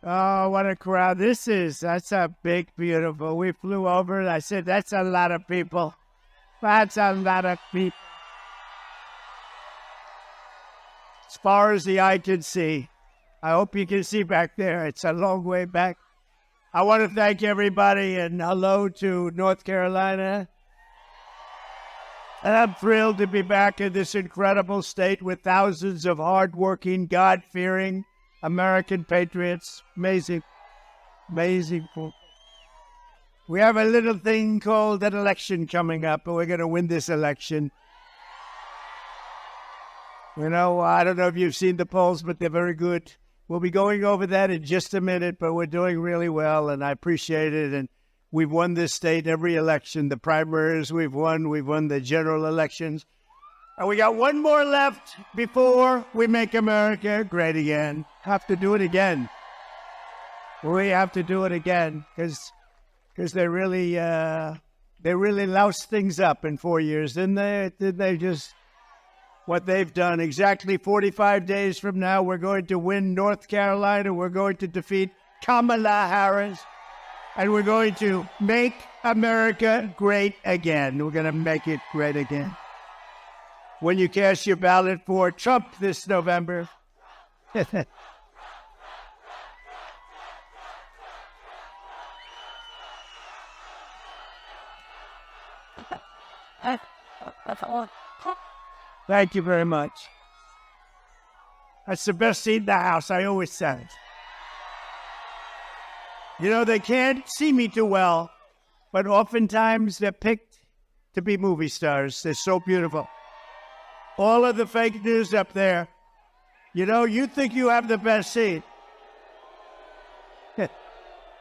Oh, what a crowd this is. That's a big, beautiful. We flew over. I said, that's a lot of people. That's a lot of people. As far as the eye can see. I hope you can see back there. It's a long way back. I want to thank everybody and hello to North Carolina. And I'm thrilled to be back in this incredible state with thousands of hardworking, God-fearing American patriots. Amazing, amazing. We have a little thing called an election coming up, and we're going to win this election. You know, I don't know if you've seen the polls, but they're very good. We'll be going over that in just a minute, but we're doing really well, and I appreciate it. And we've won this state every election. The primaries we've won the general elections. And we got one more left before we make America great again. Have to do it again. We have to do it again because they really loused things up in 4 years, didn't they? Did they just what they've done? Exactly 45 days from now, we're going to win North Carolina. We're going to defeat Kamala Harris, and we're going to make America great again. We're going to make it great again. When you cast your ballot for Trump this November. Thank you very much. That's the best seat in the house, I always said. You know, they can't see me too well, but oftentimes they're picked to be movie stars. They're so beautiful. All of the fake news up there. You know, you think you have the best seat.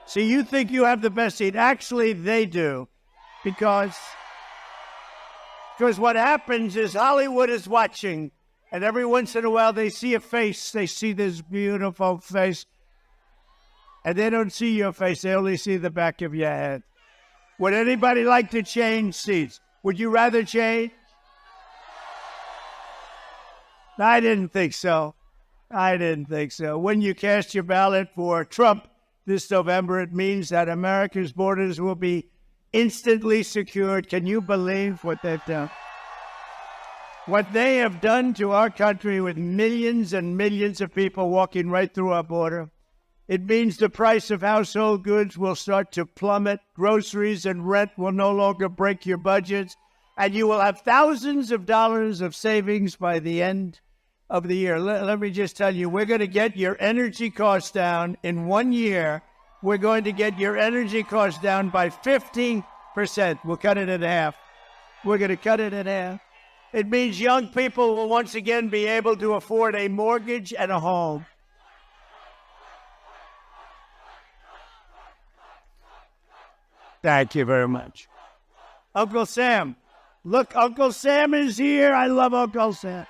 See, you think you have the best seat. Actually, they do. Because what happens is Hollywood is watching, and every once in a while they see a face. They see this beautiful face, and they don't see your face. They only see the back of your head. Would anybody like to change seats? Would you rather change? I didn't think so. I didn't think so. When you cast your ballot for Trump this November, it means that America's borders will be instantly secured. Can you believe what they've done? What they have done to our country with millions and millions of people walking right through our border. It means the price of household goods will start to plummet. Groceries and rent will no longer break your budgets. And you will have thousands of dollars of savings by the end of the year. Let me just tell you, we're going to get your energy costs down in 1 year. We're going to get your energy costs down by 50%. We'll cut it in half. We're going to cut it in half. It means young people will once again be able to afford a mortgage and a home. Thank you very much. Uncle Sam. Look, Uncle Sam is here. I love Uncle Sam.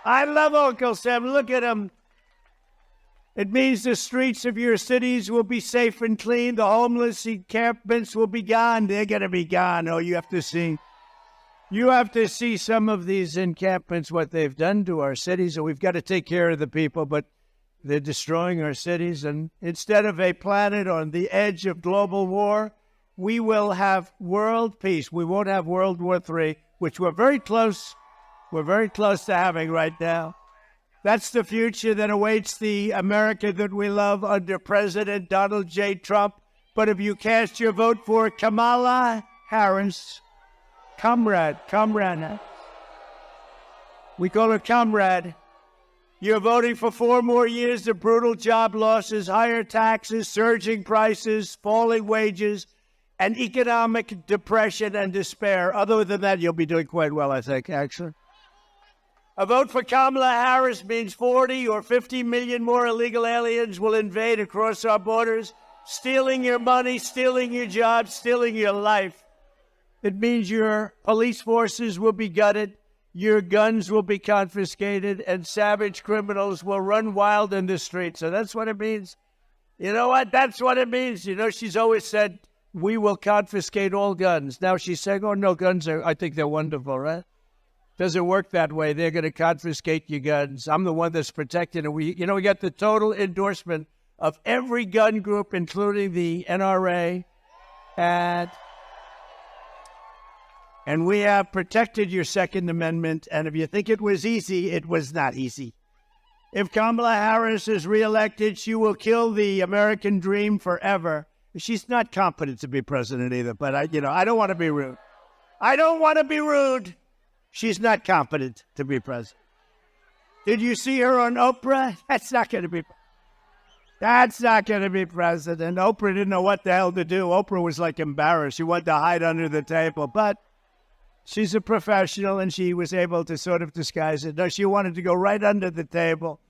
I love Uncle Sam. Look at him. It means the streets of your cities will be safe and clean. The homeless encampments will be gone. They're going to be gone. Oh, you have to see. You have to see some of these encampments, what they've done to our cities. And we've got to take care of the people, but they're destroying our cities. And instead of a planet on the edge of global war, we will have world peace. We won't have World War III, which we're very close to having right now. That's the future that awaits the America that we love under President Donald J. Trump. But if you cast your vote for Kamala Harris, comrade, we call her comrade, you're voting for 4 more years of brutal job losses, higher taxes, surging prices, falling wages, and economic depression and despair. Other than that, you'll be doing quite well, I think, actually. A vote for Kamala Harris means 40 or 50 million more illegal aliens will invade across our borders, stealing your money, stealing your jobs, stealing your life. It means your police forces will be gutted, your guns will be confiscated, and savage criminals will run wild in the streets. So that's what it means. You know what? That's what it means. You know, she's always said, we will confiscate all guns. Now she's saying, oh, no, I think they're wonderful, right? Doesn't work that way. They're going to confiscate your guns. I'm the one that's protecting it. We got the total endorsement of every gun group, including the NRA, and we have protected your Second Amendment. And if you think it was easy, it was not easy. If Kamala Harris is reelected, she will kill the American dream forever. She's not competent to be president either, but I don't want to be rude. I don't want to be rude. She's not competent to be president. Did you see her on Oprah? That's not going to be president. Oprah didn't know what the hell to do. Oprah was like embarrassed. She wanted to hide under the table, but she's a professional and she was able to sort of disguise it. No, she wanted to go right under the table.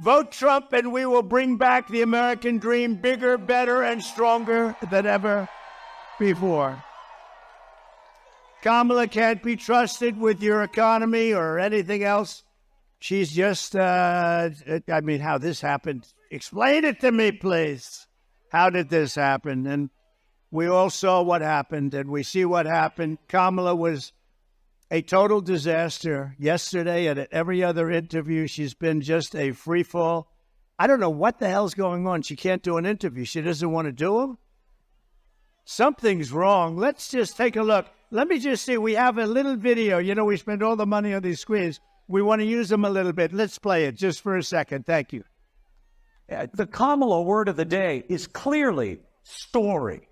Vote Trump and we will bring back the American dream bigger, better, and stronger than ever before. Kamala can't be trusted with your economy or anything else. She's just, how this happened. Explain it to me, please. How did this happen? And we all saw what happened, and we see what happened. Kamala was a total disaster yesterday, and at every other interview, she's been just a free fall. I don't know what the hell's going on. She can't do an interview. She doesn't want to do them. Something's wrong. Let's just take a look. Let me just see. We have a little video. You know, we spend all the money on these screens. We want to use them a little bit. Let's play it just for a second. Thank you. The Kamala word of the day is clearly story.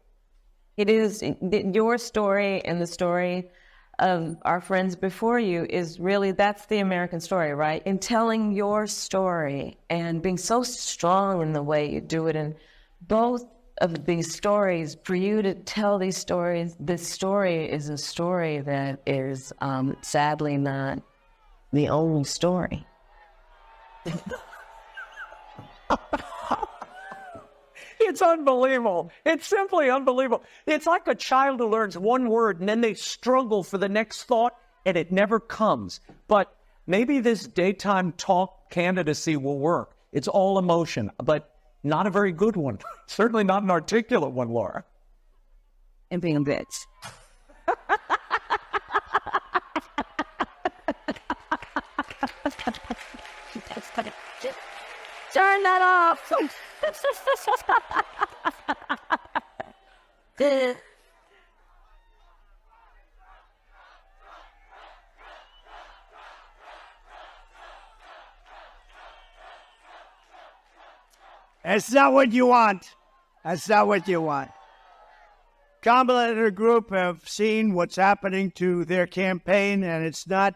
It is your story and the story of our friends before you is really, that's the American story, right? In telling your story and being so strong in the way you do it. And both of these stories, for you to tell these stories, this story is a story that is sadly not the only story. It's unbelievable. It's simply unbelievable. It's like a child who learns one word and then they struggle for the next thought and it never comes. But maybe this daytime talk candidacy will work. It's all emotion, but not a very good one. Certainly not an articulate one, Laura. And being a bitch. Turn that off. That's not what you want. That's not what you want. Kamala and her group have seen what's happening to their campaign, and it's not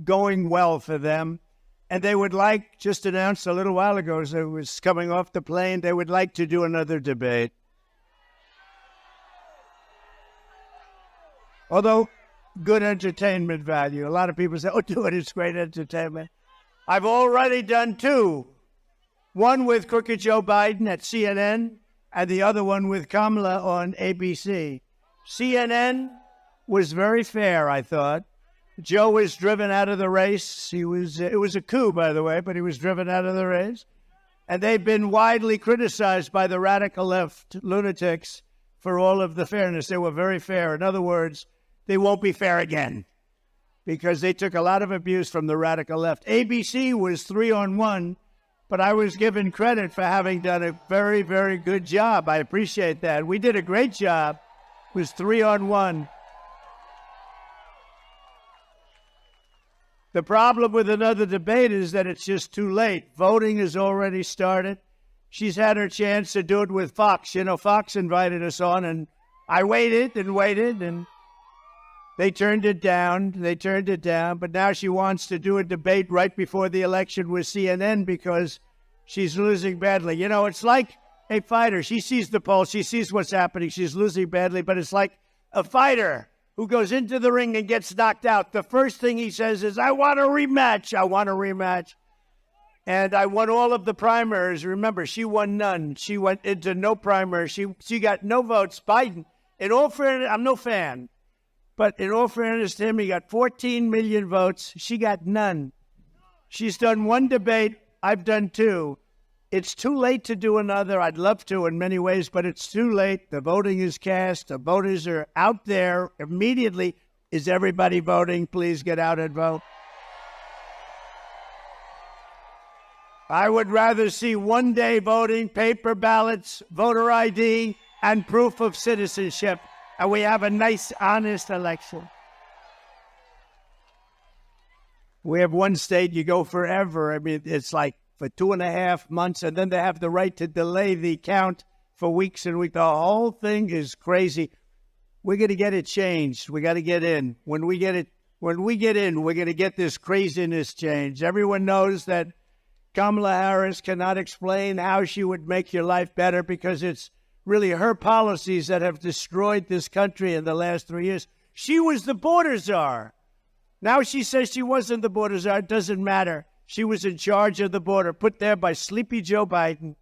going well for them. And they would like, just announced a little while ago as it was coming off the plane, they would like to do another debate. Although, good entertainment value. A lot of people say, oh, do it, it's great entertainment. I've already done two. One with Crooked Joe Biden at CNN, and the other one with Kamala on ABC. CNN was very fair, I thought. Joe was driven out of the race. It was a coup, by the way, but he was driven out of the race. And they've been widely criticized by the radical left lunatics for all of the fairness. They were very fair. In other words, they won't be fair again because they took a lot of abuse from the radical left. ABC was 3-on-1, but I was given credit for having done a very, very good job. I appreciate that. We did a great job. It was 3-on-1. The problem with another debate is that it's just too late. Voting has already started. She's had her chance to do it with Fox. You know, Fox invited us on, and I waited, and they turned it down. But now she wants to do a debate right before the election with CNN because she's losing badly. You know, it's like a fighter. She sees the polls. She sees what's happening. She's losing badly, but it's like a fighter who goes into the ring and gets knocked out, the first thing he says is, I want a rematch. I want a rematch. And I won all of the primaries. Remember, she won none. She went into no primary. She got no votes. Biden, in all fairness, I'm no fan, but in all fairness to him, he got 14 million votes. She got none. She's done one debate. I've done two. It's too late to do another. I'd love to in many ways, but it's too late. The voting is cast. The voters are out there immediately. Is everybody voting? Please get out and vote. I would rather see one-day voting, paper ballots, voter ID, and proof of citizenship, and we have a nice, honest election. We have one state, you go forever. I mean, it's like for 2.5 months, and then they have the right to delay the count for weeks and weeks. The whole thing is crazy. We're going to get it changed. We got to get in. When we get in, we're going to get this craziness changed. Everyone knows that Kamala Harris cannot explain how she would make your life better because it's really her policies that have destroyed this country in the last 3 years. She was the border czar. Now she says she wasn't the border czar. It doesn't matter. She was in charge of the border, put there by sleepy Joe Biden.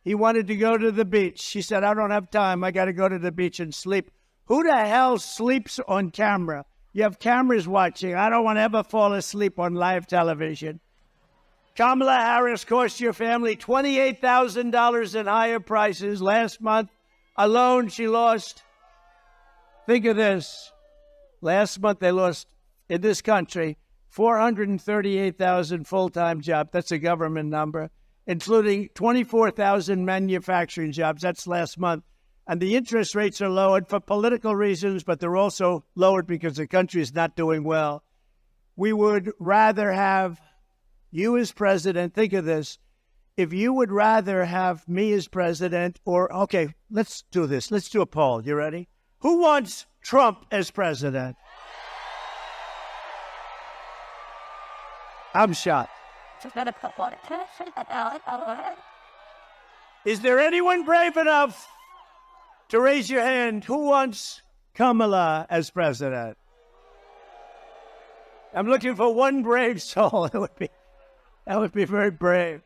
He wanted to go to the beach. She said, I don't have time. I got to go to the beach and sleep. Who the hell sleeps on camera? You have cameras watching. I don't want to ever fall asleep on live television. Kamala Harris cost your family $28,000 in higher prices. Last month alone, she lost, think of this, last month they lost in this country 438,000 full-time jobs. That's a government number, including 24,000 manufacturing jobs. That's last month. And the interest rates are lowered for political reasons, but they're also lowered because the country is not doing well. We would rather have you as president. Think of this. If you would rather have me as president or, okay, let's do this. Let's do a poll. You ready? Who wants Trump as president? I'm shocked. Is there anyone brave enough to raise your hand? Who wants Kamala as president? I'm looking for one brave soul. That would be very brave.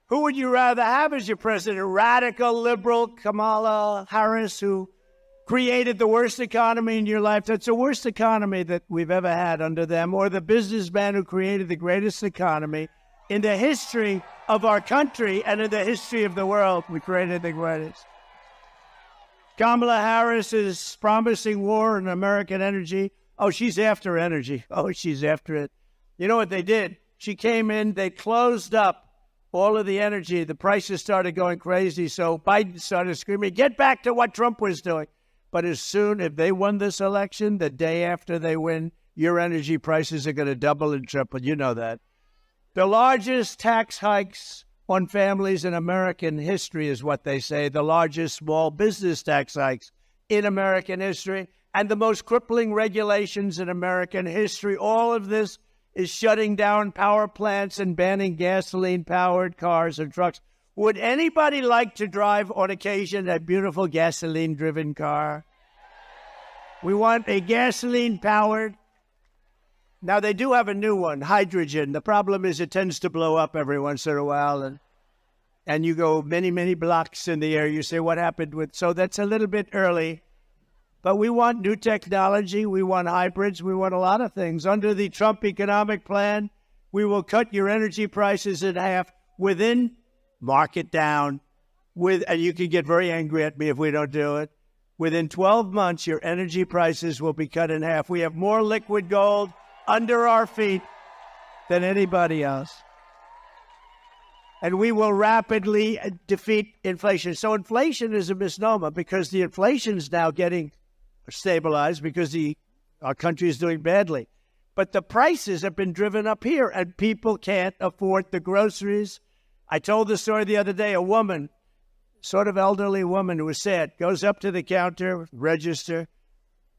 Who would you rather have as your president? Radical liberal Kamala Harris, who created the worst economy in your life. That's the worst economy that we've ever had under them. Or the businessman who created the greatest economy in the history of our country and in the history of the world. We created the greatest. Kamala Harris is promising war on American energy. Oh, she's after energy. Oh, she's after it. You know what they did? She came in, they closed up all of the energy. The prices started going crazy. So Biden started screaming, get back to what Trump was doing. But as soon as they won this election, the day after they win, your energy prices are going to double and triple. You know that. The largest tax hikes on families in American history is what they say. The largest small business tax hikes in American history and the most crippling regulations in American history. All of this is shutting down power plants and banning gasoline-powered cars and trucks. Would anybody like to drive on occasion a beautiful gasoline-driven car? We want a gasoline-powered. Now, they do have a new one, hydrogen. The problem is it tends to blow up every once in a while, and you go many, many blocks in the air. You say, what happened with... So that's a little bit early. But we want new technology. We want hybrids. We want a lot of things. Under the Trump economic plan, we will cut your energy prices in half within... Mark it down. And you can get very angry at me if we don't do it. Within 12 months, your energy prices will be cut in half. We have more liquid gold under our feet than anybody else. And we will rapidly defeat inflation. So inflation is a misnomer because the inflation is now getting stabilized because our country is doing badly. But the prices have been driven up here, and people can't afford the groceries. I told the story the other day. A woman, sort of elderly woman who was sad, goes up to the counter, register,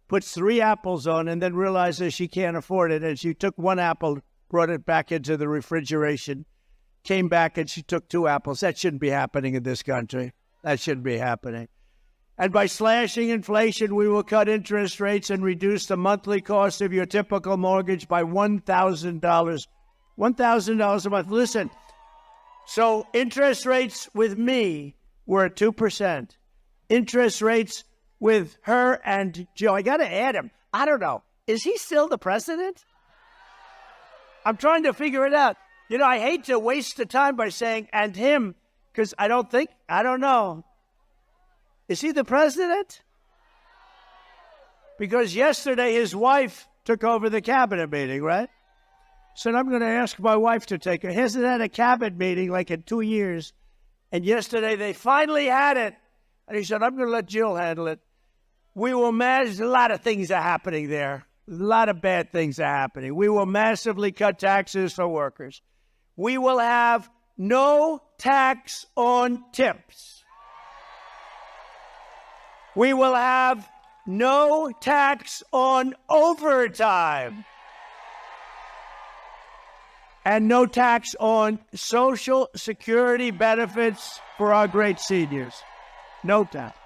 puts 3 apples on, and then realizes she can't afford it. And she took 1 apple, brought it back into the refrigeration, came back, and she took 2 apples. That shouldn't be happening in this country. That shouldn't be happening. And by slashing inflation, we will cut interest rates and reduce the monthly cost of your typical mortgage by $1,000. $1,000 a month. Listen, so interest rates with me were at 2%. Interest rates with her and Joe, I got to add him. I don't know. Is he still the president? I'm trying to figure it out. You know, I hate to waste the time by saying, and him, because I don't know. Is he the president? Because yesterday his wife took over the cabinet meeting, right? So I'm going to ask my wife to take her. He hasn't had a cabinet meeting like in 2 years. And yesterday they finally had it. And he said, I'm going to let Jill handle it. We will manage. A lot of things are happening there. A lot of bad things are happening. We will massively cut taxes for workers. We will have no tax on tips. We will have no tax on overtime. And no tax on Social Security benefits for our great seniors. No tax.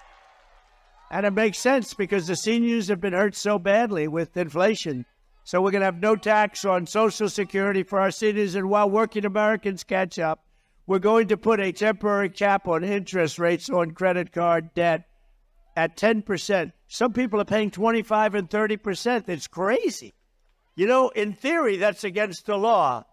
And it makes sense because the seniors have been hurt so badly with inflation. So we're going to have no tax on Social Security for our seniors. And while working Americans catch up, we're going to put a temporary cap on interest rates on credit card debt at 10%. Some people are paying 25 and 30%. It's crazy. You know, in theory, that's against the law.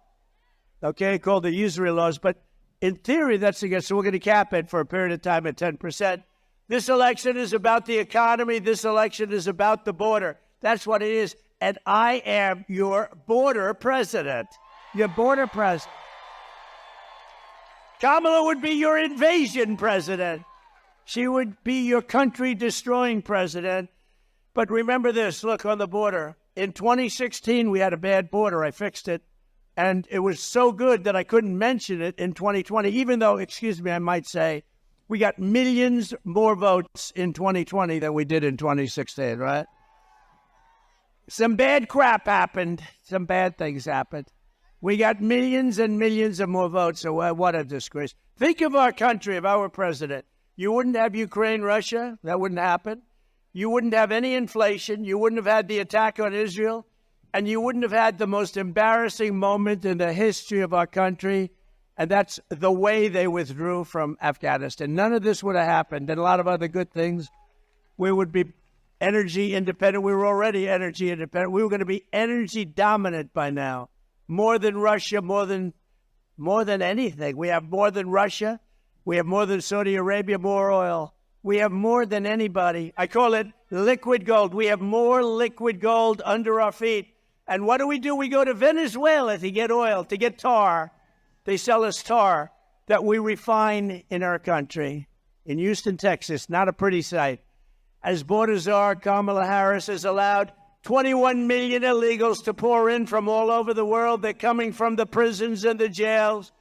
Okay, called the usury laws. But in theory, that's against. So we're going to cap it for a period of time at 10%. This election is about the economy. This election is about the border. That's what it is. And I am your border president. Your border president. Kamala would be your invasion president. She would be your country-destroying president. But remember this, look, on the border. In 2016, we had a bad border. I fixed it. And it was so good that I couldn't mention it in 2020, even though, excuse me, I might say, we got millions more votes in 2020 than we did in 2016, right? Some bad crap happened. Some bad things happened. We got millions and millions of more votes, so what a disgrace. Think of our country, of our president. You wouldn't have Ukraine, Russia. That wouldn't happen. You wouldn't have any inflation. You wouldn't have had the attack on Israel. And you wouldn't have had the most embarrassing moment in the history of our country. And that's the way they withdrew from Afghanistan. None of this would have happened. And a lot of other good things. We would be energy independent. We were already energy independent. We were going to be energy dominant by now. More than Russia, more than anything. We have more than Russia. We have more than Saudi Arabia, more oil. We have more than anybody. I call it liquid gold. We have more liquid gold under our feet. And what do? We go to Venezuela to get oil, to get tar. They sell us tar that we refine in our country. In Houston, Texas, not a pretty sight. As border czar, Kamala Harris has allowed 21 million illegals to pour in from all over the world. They're coming from the prisons and the jails.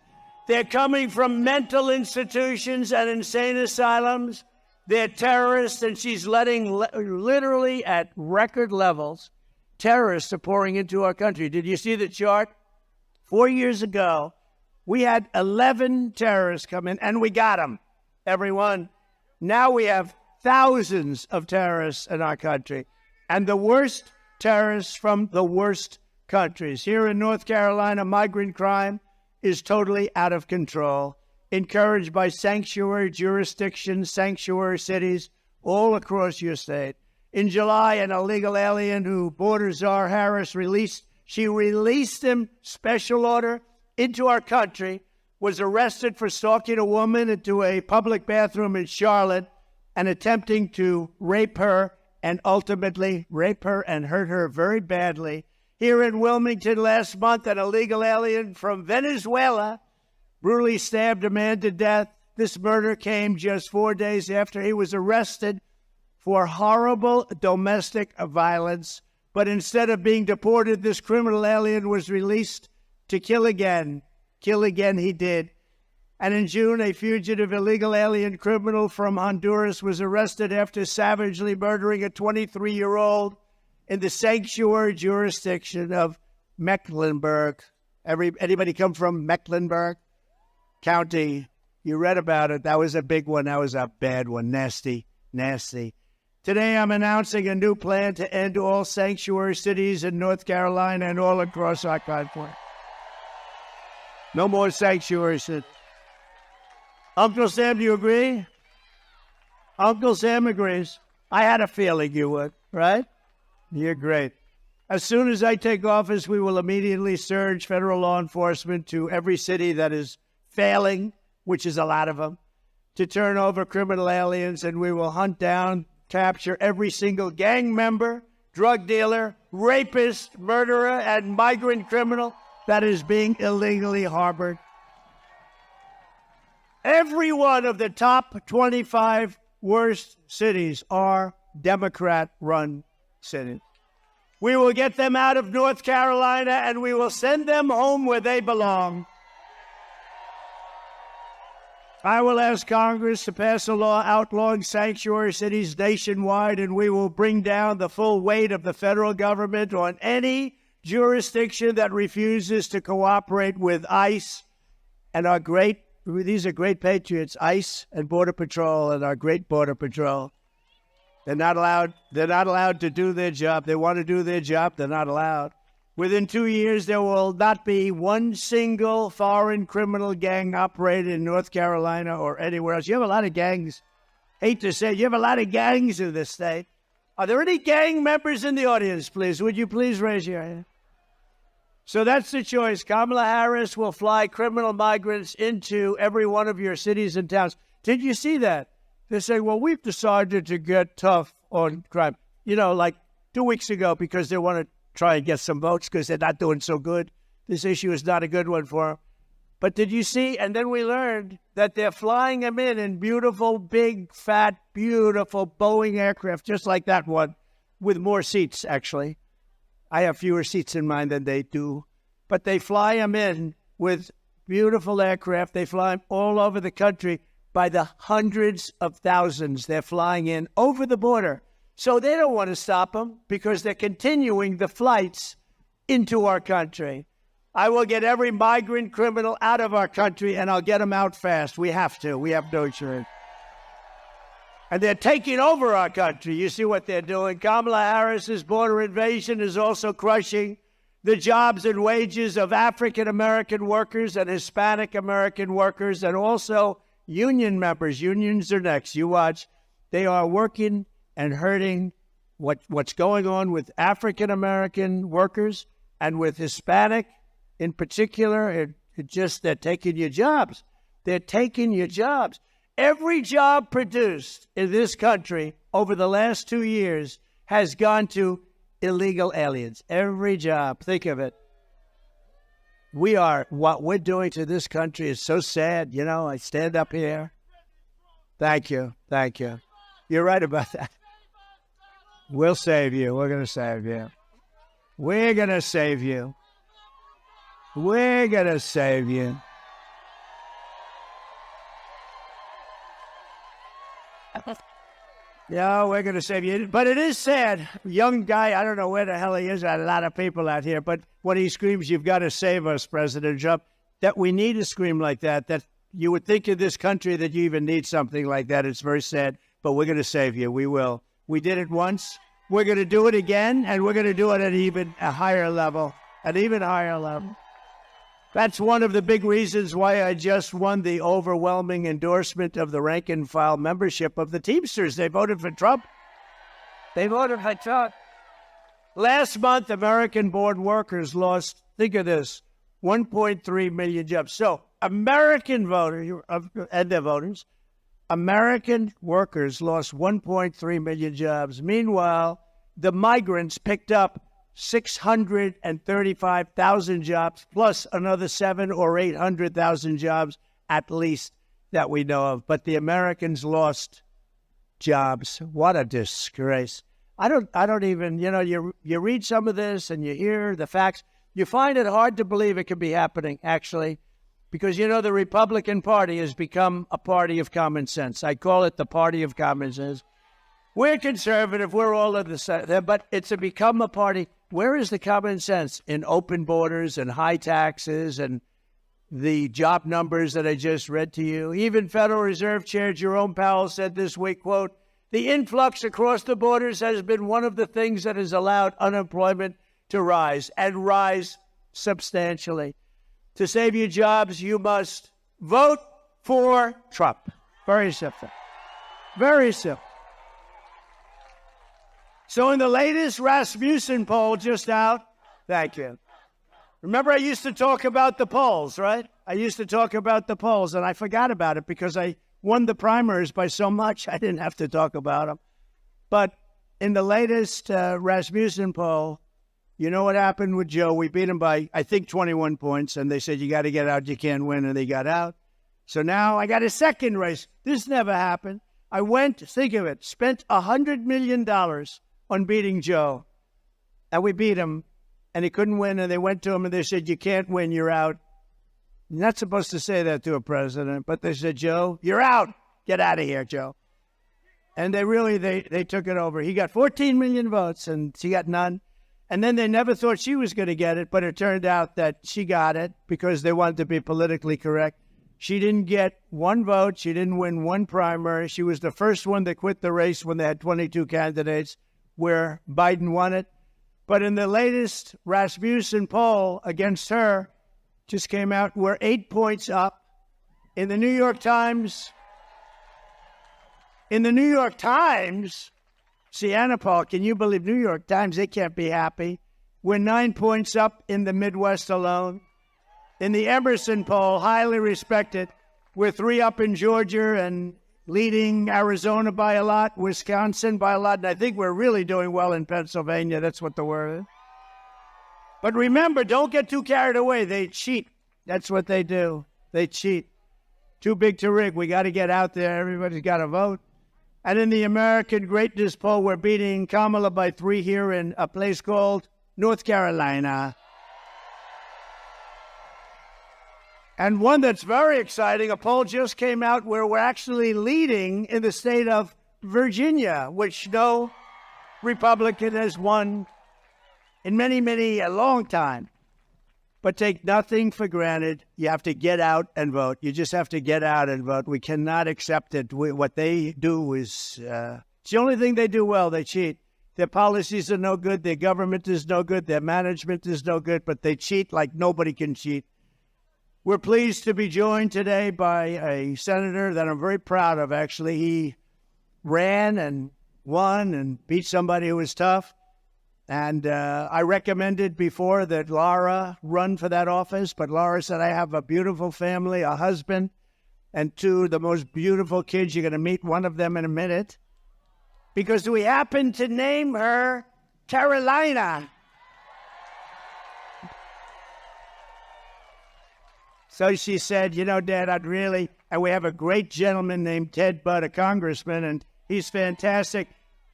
They're coming from mental institutions and insane asylums. They're terrorists, and she's letting, literally at record levels, terrorists are pouring into our country. Did you see the chart? 4 years ago, we had 11 terrorists come in, and we got them, everyone. Now we have thousands of terrorists in our country, and the worst terrorists from the worst countries. Here in North Carolina, migrant crime is totally out of control, encouraged by sanctuary jurisdictions, sanctuary cities all across your state. In July, an illegal alien who border czar Harris released him, special order, into our country, was arrested for stalking a woman into a public bathroom in Charlotte and attempting to rape her and ultimately rape her and hurt her very badly. Here in Wilmington last month, an illegal alien from Venezuela brutally stabbed a man to death. This murder came just 4 days after he was arrested for horrible domestic violence. But instead of being deported, this criminal alien was released to kill again. Kill again he did. And in June, a fugitive illegal alien criminal from Honduras was arrested after savagely murdering a 23-year-old in the sanctuary jurisdiction of Mecklenburg. Anybody come from Mecklenburg County? You read about it. That was a big one. That was a bad one. Nasty. Nasty. Today, I'm announcing a new plan to end all sanctuary cities in North Carolina and all across our country. No more sanctuary cities. Uncle Sam, do you agree? Uncle Sam agrees. I had a feeling you would, right? You're great. As soon as I take office, we will immediately surge federal law enforcement to every city that is failing, which is a lot of them, to turn over criminal aliens, and we will hunt down, capture every single gang member, drug dealer, rapist, murderer, and migrant criminal that is being illegally harbored. Every one of the top 25 worst cities are Democrat-run cities. We will get them out of North Carolina, and we will send them home where they belong. I will ask Congress to pass a law outlawing sanctuary cities nationwide, and we will bring down the full weight of the federal government on any jurisdiction that refuses to cooperate with ICE and these are great patriots, ICE and Border Patrol and our great Border Patrol. They're not allowed to do their job. They want to do their job. They're not allowed. Within 2 years, there will not be one single foreign criminal gang operated in North Carolina or anywhere else. You have a lot of gangs. Hate to say it, you have a lot of gangs in this state. Are there any gang members in the audience, please? Would you please raise your hand? So that's the choice. Kamala Harris will fly criminal migrants into every one of your cities and towns. Did you see that? They say, well, we've decided to get tough on crime. You know, like 2 weeks ago, because they want to try and get some votes because they're not doing so good. This issue is not a good one for them. But did you see? And then we learned that they're flying them in beautiful, big, fat, beautiful Boeing aircraft, just like that one, with more seats, actually. I have fewer seats in mine than they do. But they fly them in with beautiful aircraft. They fly them all over the country by the hundreds of thousands. They're flying in over the border. So they don't want to stop them because they're continuing the flights into our country. I will get every migrant criminal out of our country, and I'll get them out fast. We have to. We have no choice. And they're taking over our country. You see what they're doing. Kamala Harris's border invasion is also crushing the jobs and wages of African-American workers and Hispanic-American workers, and also union members. Unions are next. You watch. They are working and hurting what's going on with African-American workers and with Hispanic in particular. They're taking your jobs. They're taking your jobs. Every job produced in this country over the last 2 years has gone to illegal aliens. Every job. Think of it. What we're doing to this country is so sad. You know, I stand up here. Thank you. Thank you. You're right about that. We'll save you. We're going to save you. We're going to save you. We're going to save you. Yeah, we're going to save you. But it is sad. Young guy, I don't know where the hell he is. A lot of people out here. But when he screams, you've got to save us, President Trump, that we need to scream like that, that you would think in this country that you even need something like that. It's very sad. But we're going to save you. We will. We did it once. We're going to do it again. And we're going to do it at even a higher level. An even higher level. That's one of the big reasons why I just won the overwhelming endorsement of the rank and file membership of the Teamsters. They voted for Trump. They voted for Trump. Last month, American-born workers lost, think of this, 1.3 million jobs. So American voters and their voters, American workers lost 1.3 million jobs. Meanwhile, the migrants picked up 635,000 jobs, plus another 700,000 or 800,000 jobs at least that we know of. But the Americans lost jobs. What a disgrace. I don't even, you read some of this and you hear the facts. You find it hard to believe it could be happening, actually, because, the Republican Party has become a party of common sense. I call it the party of common sense. We're conservative. We're all of the same, but it's become a party. Where is the common sense in open borders and high taxes and the job numbers that I just read to you? Even Federal Reserve Chair Jerome Powell said this week, quote, The influx across the borders has been one of the things that has allowed unemployment to rise, and rise substantially. To save your jobs, you must vote for Trump. Very simple. Very simple. So in the latest Rasmussen poll just out, thank you. Remember I used to talk about the polls, right? I used to talk about the polls, and I forgot about it because I won the primaries by so much I didn't have to talk about them. But in the latest Rasmussen poll, you know what happened with Joe? We beat him by, I think, 21 points, and they said, you got to get out, you can't win, and they got out. So now I got a second race. This never happened. I went, think of it, spent $100 million on beating Joe, and we beat him, and he couldn't win, and they went to him, and they said, you can't win, you're out. You're not supposed to say that to a president, but they said, Joe, you're out. Get out of here, Joe. And they took it over. He got 14 million votes, and she got none. And then they never thought she was going to get it, but it turned out that she got it because they wanted to be politically correct. She didn't get one vote. She didn't win one primary. She was the first one that quit the race when they had 22 candidates, where Biden won it. But in the latest Rasmussen poll against her, just came out, we're 8 points up. In the New York Times, Sienna Paul, can you believe New York Times? They can't be happy. We're 9 points up in the Midwest alone. In the Emerson poll, highly respected, we're 3 up in Georgia and leading Arizona by a lot, Wisconsin by a lot, and I think we're really doing well in Pennsylvania. That's what the word is. But remember, don't get too carried away. They cheat. That's what they do. They cheat. Too big to rig. We got to get out there. Everybody's got to vote. And in the American Greatness poll, we're beating Kamala by 3 here in a place called North Carolina. And one that's very exciting, a poll just came out where we're actually leading in the state of Virginia, which no Republican has won in a long time. But take nothing for granted. You have to get out and vote. You just have to get out and vote. We cannot accept it. What they do is, it's the only thing they do well. They cheat. Their policies are no good. Their government is no good. Their management is no good. But they cheat like nobody can cheat. We're pleased to be joined today by a senator that I'm very proud of, actually. He ran and won and beat somebody who was tough. And I recommended before that Laura run for that office, but Laura said, I have a beautiful family, a husband, and 2 of the most beautiful kids. You're going to meet one of them in a minute. Because we happen to name her Carolina. So she said, you know, Dad, and we have a great gentleman named Ted Budd, a congressman, and he's fantastic.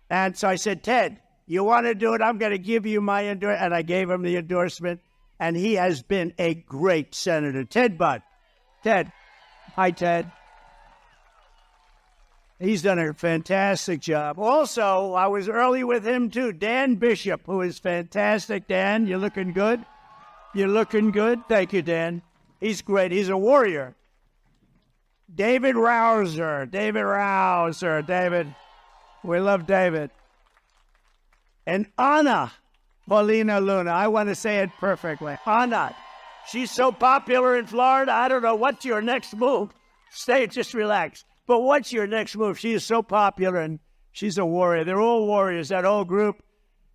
And so I said, Ted, you want to do it? I'm going to give you my endorsement. And I gave him the endorsement. And he has been a great senator. Ted Budd. Ted. Hi, Ted. He's done a fantastic job. Also, I was early with him, too. Dan Bishop, who is fantastic. Dan, you're looking good. You're looking good. Thank you, Dan. He's great. He's a warrior. David Rouser. David. We love David. And Anna Paulina Luna. I want to say it perfectly. Anna. She's so popular in Florida. I don't know. What's your next move? Just relax. But what's your next move? She is so popular, and she's a warrior. They're all warriors, that whole group.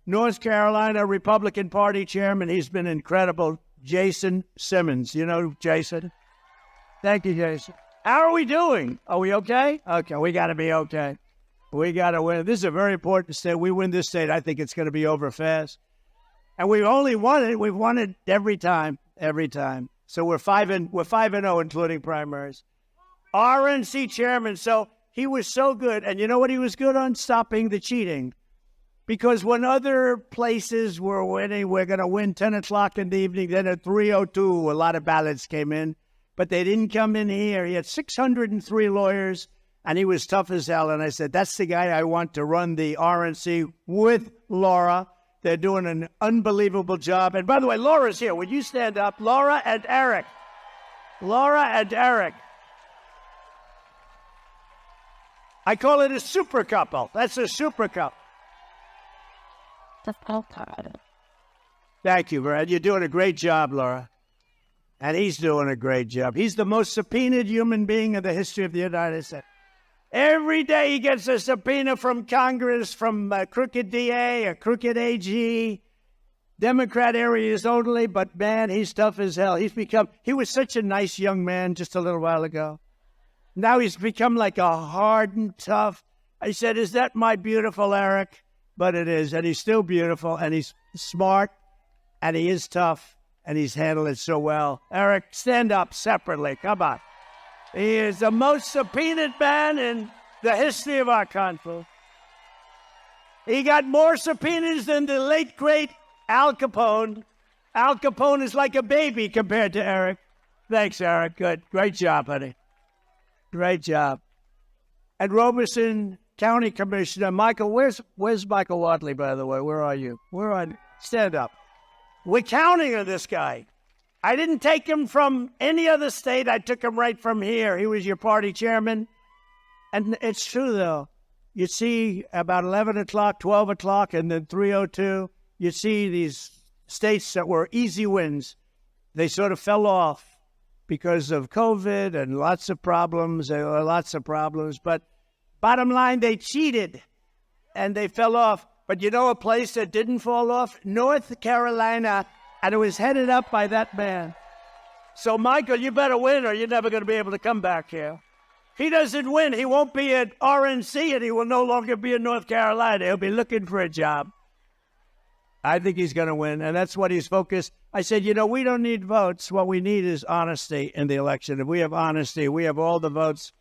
North Carolina Republican Party chairman. He's been incredible. Jason Simmons. You know Jason? Thank you, Jason. How are we doing? Are we okay? Okay, we got to be okay. We got to win. This is a very important state. We win this state, I think it's going to be over fast. And we've only won it. We've won it every time. So we're 5-0, including primaries. RNC chairman. So he was so good. And you know what he was good on? Stopping the cheating. Because when other places were winning, we're going to win 10 o'clock in the evening. Then at 3:02, a lot of ballots came in. But they didn't come in here. He had 603 lawyers. And he was tough as hell. And I said, that's the guy I want to run the RNC with Laura. They're doing an unbelievable job. And by the way, Laura's here. Would you stand up? Laura and Eric. I call it a super couple. That's a super couple. Thank you, Brad. You're doing a great job, Laura. And he's doing a great job. He's the most subpoenaed human being in the history of the United States. Every day he gets a subpoena from Congress, from a crooked DA, a crooked AG, Democrat areas only, but man, he's tough as hell. He was such a nice young man just a little while ago. Now he's become like a hardened, tough. I said, is that my beautiful Eric? But it is, and he's still beautiful, and he's smart, and he is tough, and he's handled it so well. Eric, stand up separately. Come on. He is the most subpoenaed man in the history of our country. He got more subpoenas than the late, great Al Capone. Al Capone is like a baby compared to Eric. Thanks, Eric. Good. Great job, honey. Great job. And Robeson County Commissioner Michael, where's Michael Watley, by the way? Where are you? Where are you? Stand up. We're counting on this guy. I didn't take him from any other state. I took him right from here. He was your party chairman. And it's true, though. You see about 11 o'clock, 12 o'clock, and then 3:02, you see these states that were easy wins. They sort of fell off because of COVID and lots of problems. There were lots of problems. But bottom line, they cheated, and they fell off. But you know a place that didn't fall off? North Carolina, and it was headed up by that man. So, Michael, you better win or you're never going to be able to come back here. He doesn't win, he won't be at RNC, and he will no longer be in North Carolina. He'll be looking for a job. I think he's going to win, and that's what he's focused. I said, you know, we don't need votes. What we need is honesty in the election. If we have honesty, we have all the votes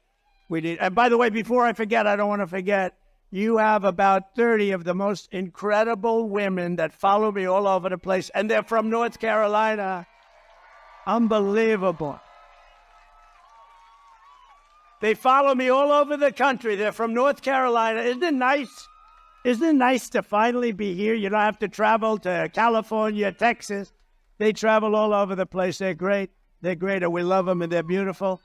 we need. And by the way, before I forget, I don't want to forget, you have about 30 of the most incredible women that follow me all over the place, and they're from North Carolina. Unbelievable. They follow me all over the country. They're from North Carolina. Isn't it nice? Isn't it nice to finally be here? You don't have to travel to California, Texas. They travel all over the place. They're great. They're great, and we love them, and they're beautiful.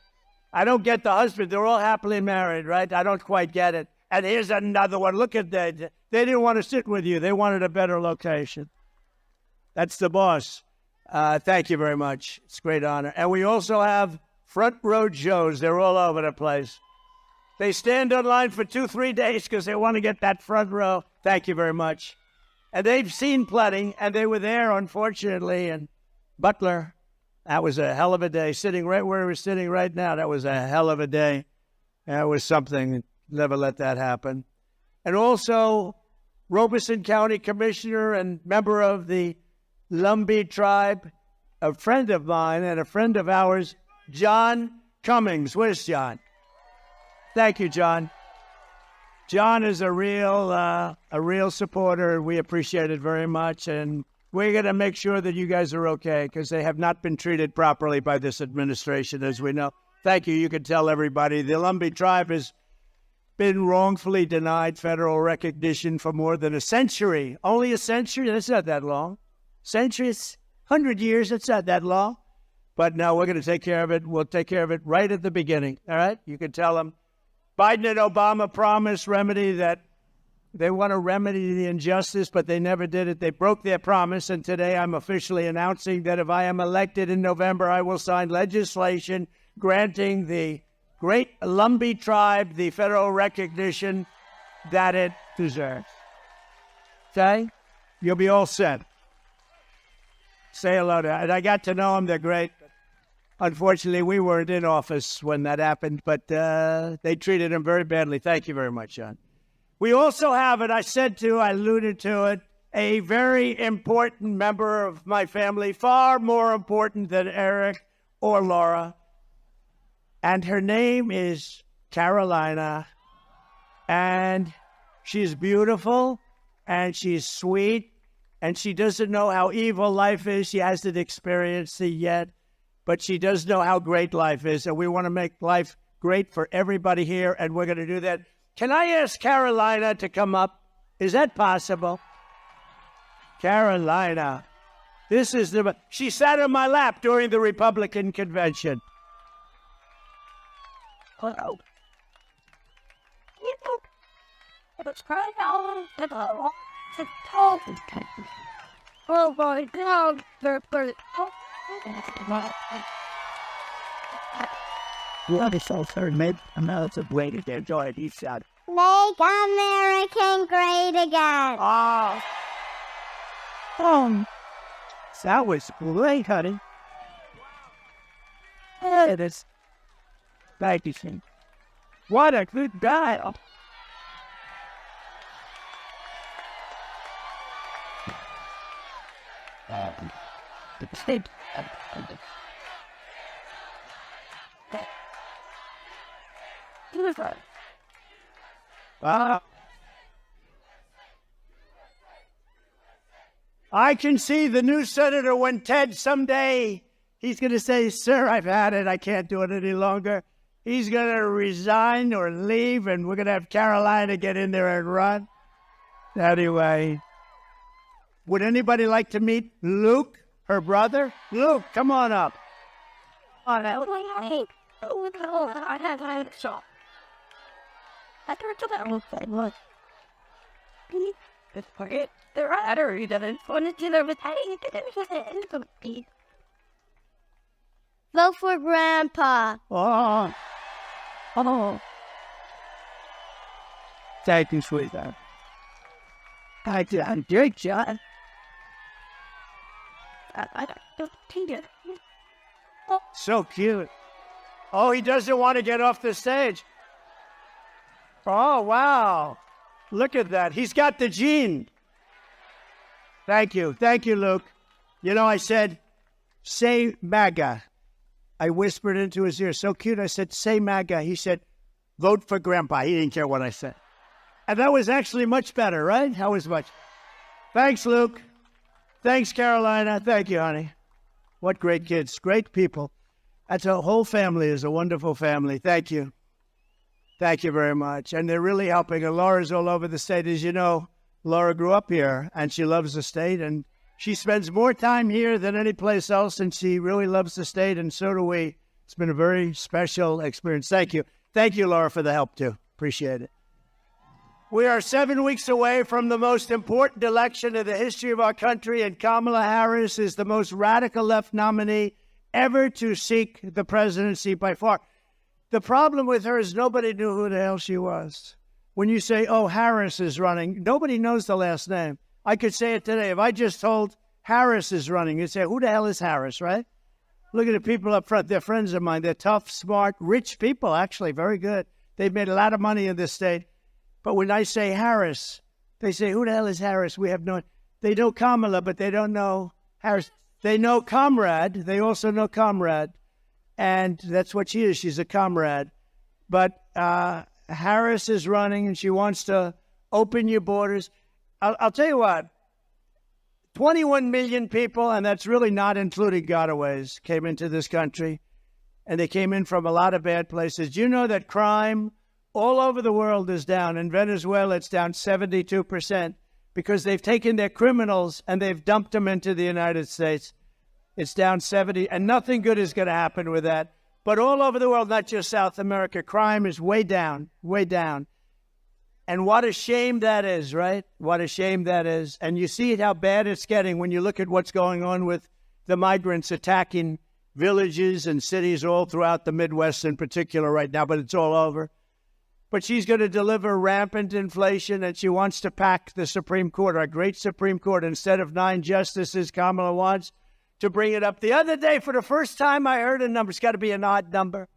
I don't get the husband. They're all happily married, right? I don't quite get it. And here's another one. Look at that. They didn't want to sit with you. They wanted a better location. That's the boss. Thank you very much. It's a great honor. And we also have front row Joes. They're all over the place. They stand in line for 2-3 days because they want to get that front row. Thank you very much. And they've seen plenty, and they were there, unfortunately, in Butler. That was a hell of a day. Sitting right where we're sitting right now, that was a hell of a day. That was something. Never let that happen. And also, Robeson County Commissioner and member of the Lumbee tribe, a friend of mine and a friend of ours, John Cummings. Where's John? Thank you, John. John is a real supporter. We appreciate it very much, and we're going to make sure that you guys are okay because they have not been treated properly by this administration, as we know. Thank you. You can tell everybody the Lumbee tribe has been wrongfully denied federal recognition for more than a century. Only a century? That's not that long. Centuries, 100 years, that's not that long. But no, we're going to take care of it. We'll take care of it right at the beginning, all right? You can tell them Biden and Obama promised remedy that they want to remedy the injustice, but they never did it. They broke their promise, and today I'm officially announcing that if I am elected in November, I will sign legislation granting the great Lumbee tribe the federal recognition that it deserves. Okay? You'll be all set. Say hello to, and I got to know them. They're great. Unfortunately, we weren't in office when that happened, but they treated him very badly. Thank you very much, John. We also have, and I alluded to it, a very important member of my family, far more important than Eric or Laura. And her name is Carolina. And she's beautiful, and she's sweet, and she doesn't know how evil life is. She hasn't experienced it yet. But she does know how great life is, and we want to make life great for everybody here, and we're going to do that. Can I ask Carolina to come up? Is that possible? Carolina. She sat on my lap during the Republican convention. Hello. Oh my God! What is so third mate? Another way to enjoy it, he said. Make America great again. Oh, that was great, honey. It is. Thank you, Sam. What a good guy. I can see the new senator when Ted someday, he's going to say, sir, I've had it. I can't do it any longer. He's going to resign or leave, and we're going to have Carolina get in there and run. Anyway, would anybody like to meet Luke, her brother? Luke, come on up. Vote for Grandpa. Oh. Thank you, sweetheart. Thank you. I'm Jake, John. So cute. Oh, he doesn't want to get off the stage. Oh, wow. Look at that. He's got the gene. Thank you. Thank you, Luke. You know, I said, say MAGA. I whispered into his ear. So cute. I said, say MAGA. He said, vote for Grandpa. He didn't care what I said. And that was actually much better, right? That was much. Thanks, Luke. Thanks, Carolina. Thank you, honey. What great kids. Great people. That's a whole family is a wonderful family. Thank you. Thank you very much. And they're really helping. And Laura's all over the state. As you know, Laura grew up here, and she loves the state. And she spends more time here than any place else, and she really loves the state, and so do we. It's been a very special experience. Thank you. Thank you, Laura, for the help, too. Appreciate it. We are 7 weeks away from the most important election in the history of our country, and Kamala Harris is the most radical left nominee ever to seek the presidency by far. The problem with her is nobody knew who the hell she was. When you say, oh, Harris is running, nobody knows the last name. I could say it today. If I just told Harris is running, you'd say, who the hell is Harris, right? Look at the people up front. They're friends of mine. They're tough, smart, rich people, actually, very good. They've made a lot of money in this state. But when I say Harris, they say, who the hell is Harris? We have no, they know Kamala, but they don't know Harris. They know Comrade. They also know Comrade. And that's what she is. She's a comrade. But Harris is running, and she wants to open your borders. I'll tell you what, 21 million people, and that's really not including gotaways, came into this country. And they came in from a lot of bad places. Do you know that crime all over the world is down? In Venezuela, it's down 72% because they've taken their criminals and they've dumped them into the United States. It's down 70, and nothing good is going to happen with that. But all over the world, not just South America, crime is way down, way down. And what a shame that is, right? What a shame that is. And you see how bad it's getting when you look at what's going on with the migrants attacking villages and cities all throughout the Midwest in particular right now, but it's all over. But she's going to deliver rampant inflation, and she wants to pack the Supreme Court, our great Supreme Court. Instead of 9 justices, Kamala wants to bring it up. The other day, for the first time, I heard a number. It's got to be an odd number.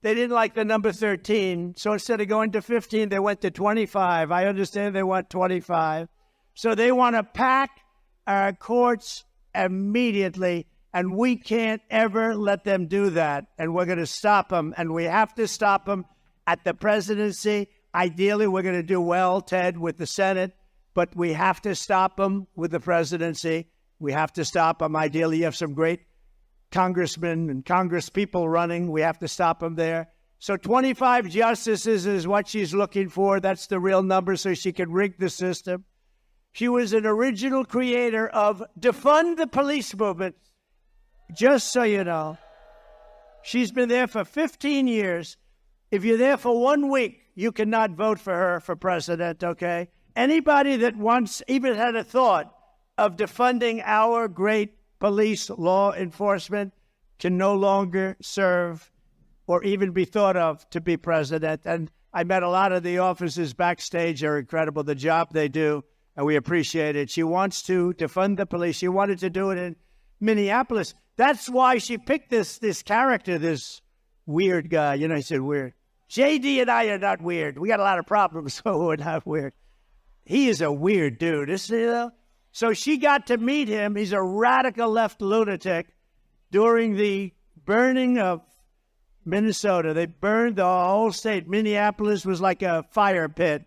They didn't like the number 13. So instead of going to 15, they went to 25. I understand they want 25. So they want to pack our courts immediately, and we can't ever let them do that. And we're going to stop them, and we have to stop them at the presidency. Ideally, we're going to do well, Ted, with the Senate, but we have to stop them with the presidency. We have to stop them. Ideally, you have some great congressmen and congresspeople running. We have to stop them there. So 25 justices is what she's looking for. That's the real number, so she can rig the system. She was an original creator of defund the police movement. Just so you know, she's been there for 15 years. If you're there for 1 week, you cannot vote for her for president, okay? Anybody that once even had a thought of defunding our great police law enforcement can no longer serve or even be thought of to be president. And I met a lot of the officers backstage. They're incredible, the job they do, and we appreciate it. She wants to defund the police. She wanted to do it in Minneapolis. That's why she picked this character, this weird guy. You know, he said weird. JD and I are not weird. We got a lot of problems, so we're not weird. He is a weird dude, isn't he, though? So she got to meet him. He's a radical left lunatic. During the burning of Minnesota, they burned the whole state. Minneapolis was like a fire pit.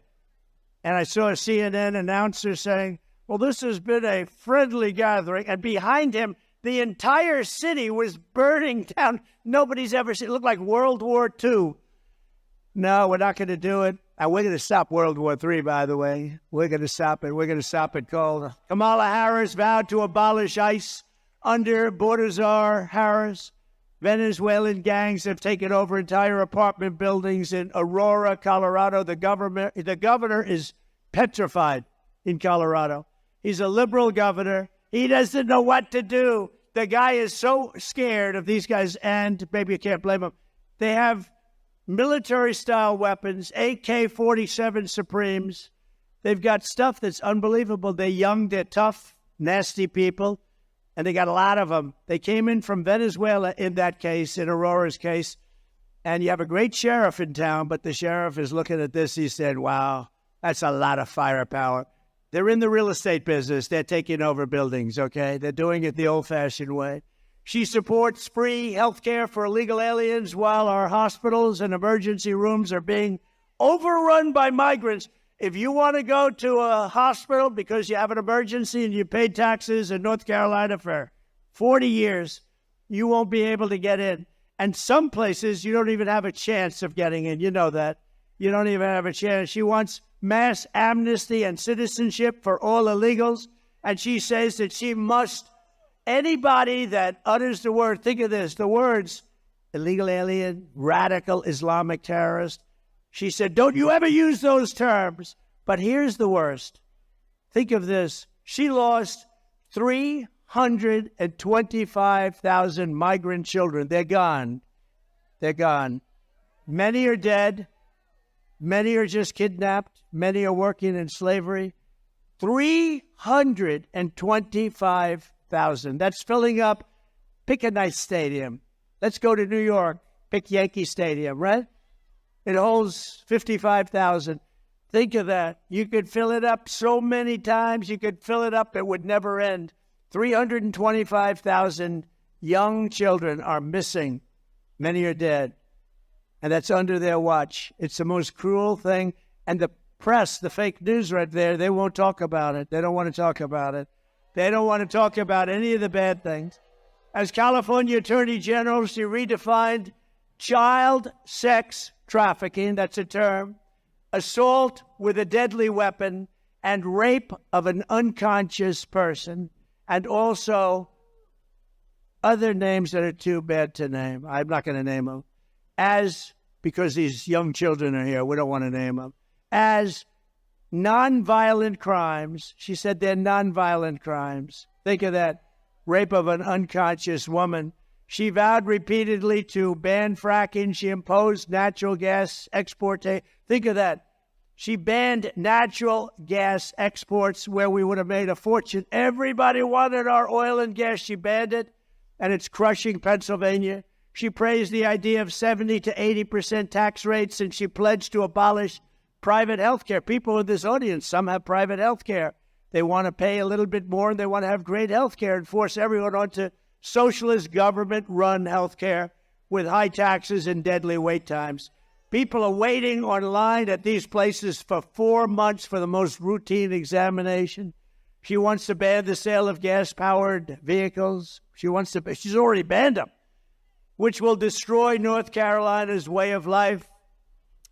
And I saw a CNN announcer saying, well, this has been a friendly gathering. And behind him, the entire city was burning down. Nobody's ever seen it. It looked like World War II. No, we're not going to do it. And we're going to stop World War III, by the way. We're going to stop it. We're going to stop it cold. Kamala Harris vowed to abolish ICE under border czar Harris. Venezuelan gangs have taken over entire apartment buildings in Aurora, Colorado. The governor is petrified in Colorado. He's a liberal governor. He doesn't know what to do. The guy is so scared of these guys, and maybe you can't blame him. They have military-style weapons, AK-47 Supremes. They've got stuff that's unbelievable. They're young, they're tough, nasty people, and they got a lot of them. They came in from Venezuela in that case, in Aurora's case, and you have a great sheriff in town, but the sheriff is looking at this. He said, wow, that's a lot of firepower. They're in the real estate business. They're taking over buildings, okay? They're doing it the old-fashioned way. She supports free health care for illegal aliens while our hospitals and emergency rooms are being overrun by migrants. If you want to go to a hospital because you have an emergency and you paid taxes in North Carolina for 40 years, you won't be able to get in. And some places, you don't even have a chance of getting in. You know that. You don't even have a chance. She wants mass amnesty and citizenship for all illegals. And she says that she must, anybody that utters the word, think of this, the words, illegal alien, radical Islamic terrorist. She said, don't you ever use those terms. But here's the worst. Think of this. She lost 325,000 migrant children. They're gone. They're gone. Many are dead. Many are just kidnapped. Many are working in slavery. 325,000. That's filling up. Pick a nice stadium. Let's go to New York. Pick Yankee Stadium, right? It holds 55,000. Think of that. You could fill it up so many times. You could fill it up. It would never end. 325,000 young children are missing. Many are dead. And that's under their watch. It's the most cruel thing. And the press, the fake news right there, they won't talk about it. They don't want to talk about it. They don't want to talk about any of the bad things. As California Attorney General, she redefined child sex trafficking, that's a term, assault with a deadly weapon, and rape of an unconscious person, and also other names that are too bad to name. I'm not going to name them. Because these young children are here, we don't want to name them. As nonviolent crimes. She said they're nonviolent crimes. Think of that. Rape of an unconscious woman. She vowed repeatedly to ban fracking. She imposed natural gas export. Think of that. She banned natural gas exports where we would have made a fortune. Everybody wanted our oil and gas. She banned it, and it's crushing Pennsylvania. She praised the idea of 70 to 80% tax rates, and she pledged to abolish private health care. People in this audience, some have private health care. They want to pay a little bit more, and they want to have great health care and force everyone onto socialist government-run health care with high taxes and deadly wait times. People are waiting online at these places for 4 months for the most routine examination. She wants to ban the sale of gas-powered vehicles. She's already banned them, which will destroy North Carolina's way of life.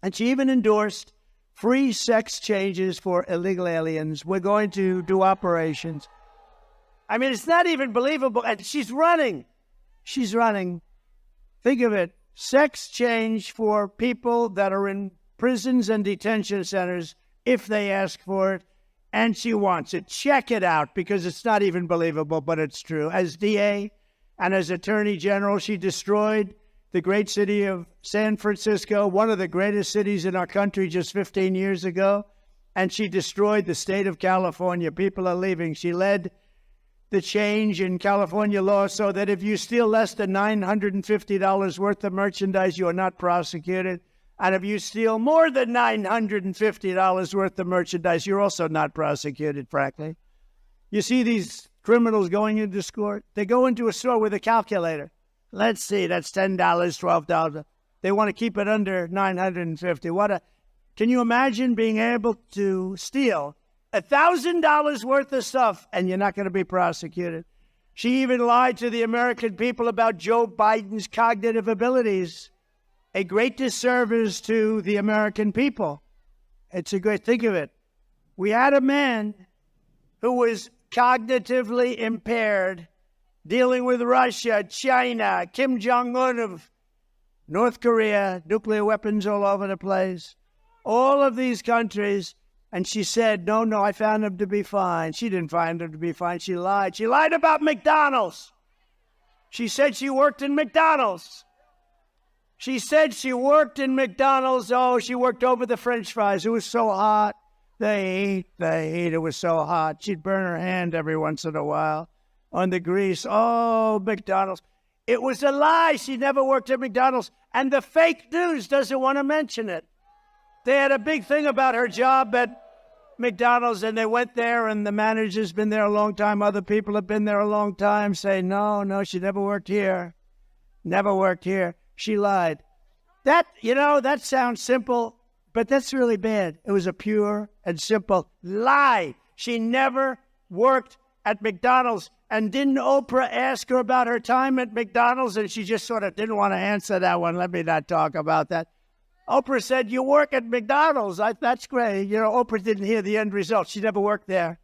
And she even endorsed free sex changes for illegal aliens. We're going to do operations. I mean, it's not even believable. And she's running. She's running. Think of it. Sex change for people that are in prisons and detention centers if they ask for it, and she wants it. Check it out, because it's not even believable, but it's true. As DA and as Attorney General, she destroyed the great city of San Francisco, one of the greatest cities in our country just 15 years ago, and she destroyed the state of California. People are leaving. She led the change in California law so that if you steal less than $950 worth of merchandise, you are not prosecuted. And if you steal more than $950 worth of merchandise, you're also not prosecuted, frankly. You see these criminals going into the store? They go into a store with a calculator. Let's see, that's $10, $12. They want to keep it under $950. Can you imagine being able to steal $1,000 worth of stuff and you're not going to be prosecuted? She even lied to the American people about Joe Biden's cognitive abilities. A great disservice to the American people. It's a great, think of it. We had a man who was cognitively impaired, dealing with Russia, China, Kim Jong-un of North Korea, nuclear weapons all over the place, all of these countries. And she said, no, I found him to be fine. She didn't find him to be fine. She lied. She lied about McDonald's. She said she worked in McDonald's. She said she worked in McDonald's. Oh, she worked over the French fries. It was so hot. The heat, it was so hot. She'd burn her hand every once in a while on the grease. Oh, McDonald's. It was a lie. She never worked at McDonald's. And the fake news doesn't want to mention it. They had a big thing about her job at McDonald's, and they went there, and the manager's been there a long time. Other people have been there a long time, say, no, she never worked here. Never worked here. She lied. That sounds simple, but that's really bad. It was a pure and simple lie. She never worked at McDonald's. And didn't Oprah ask her about her time at McDonald's? And she just sort of didn't want to answer that one. Let me not talk about that. Oprah said, you work at McDonald's. That's great. Oprah didn't hear the end result. She never worked there.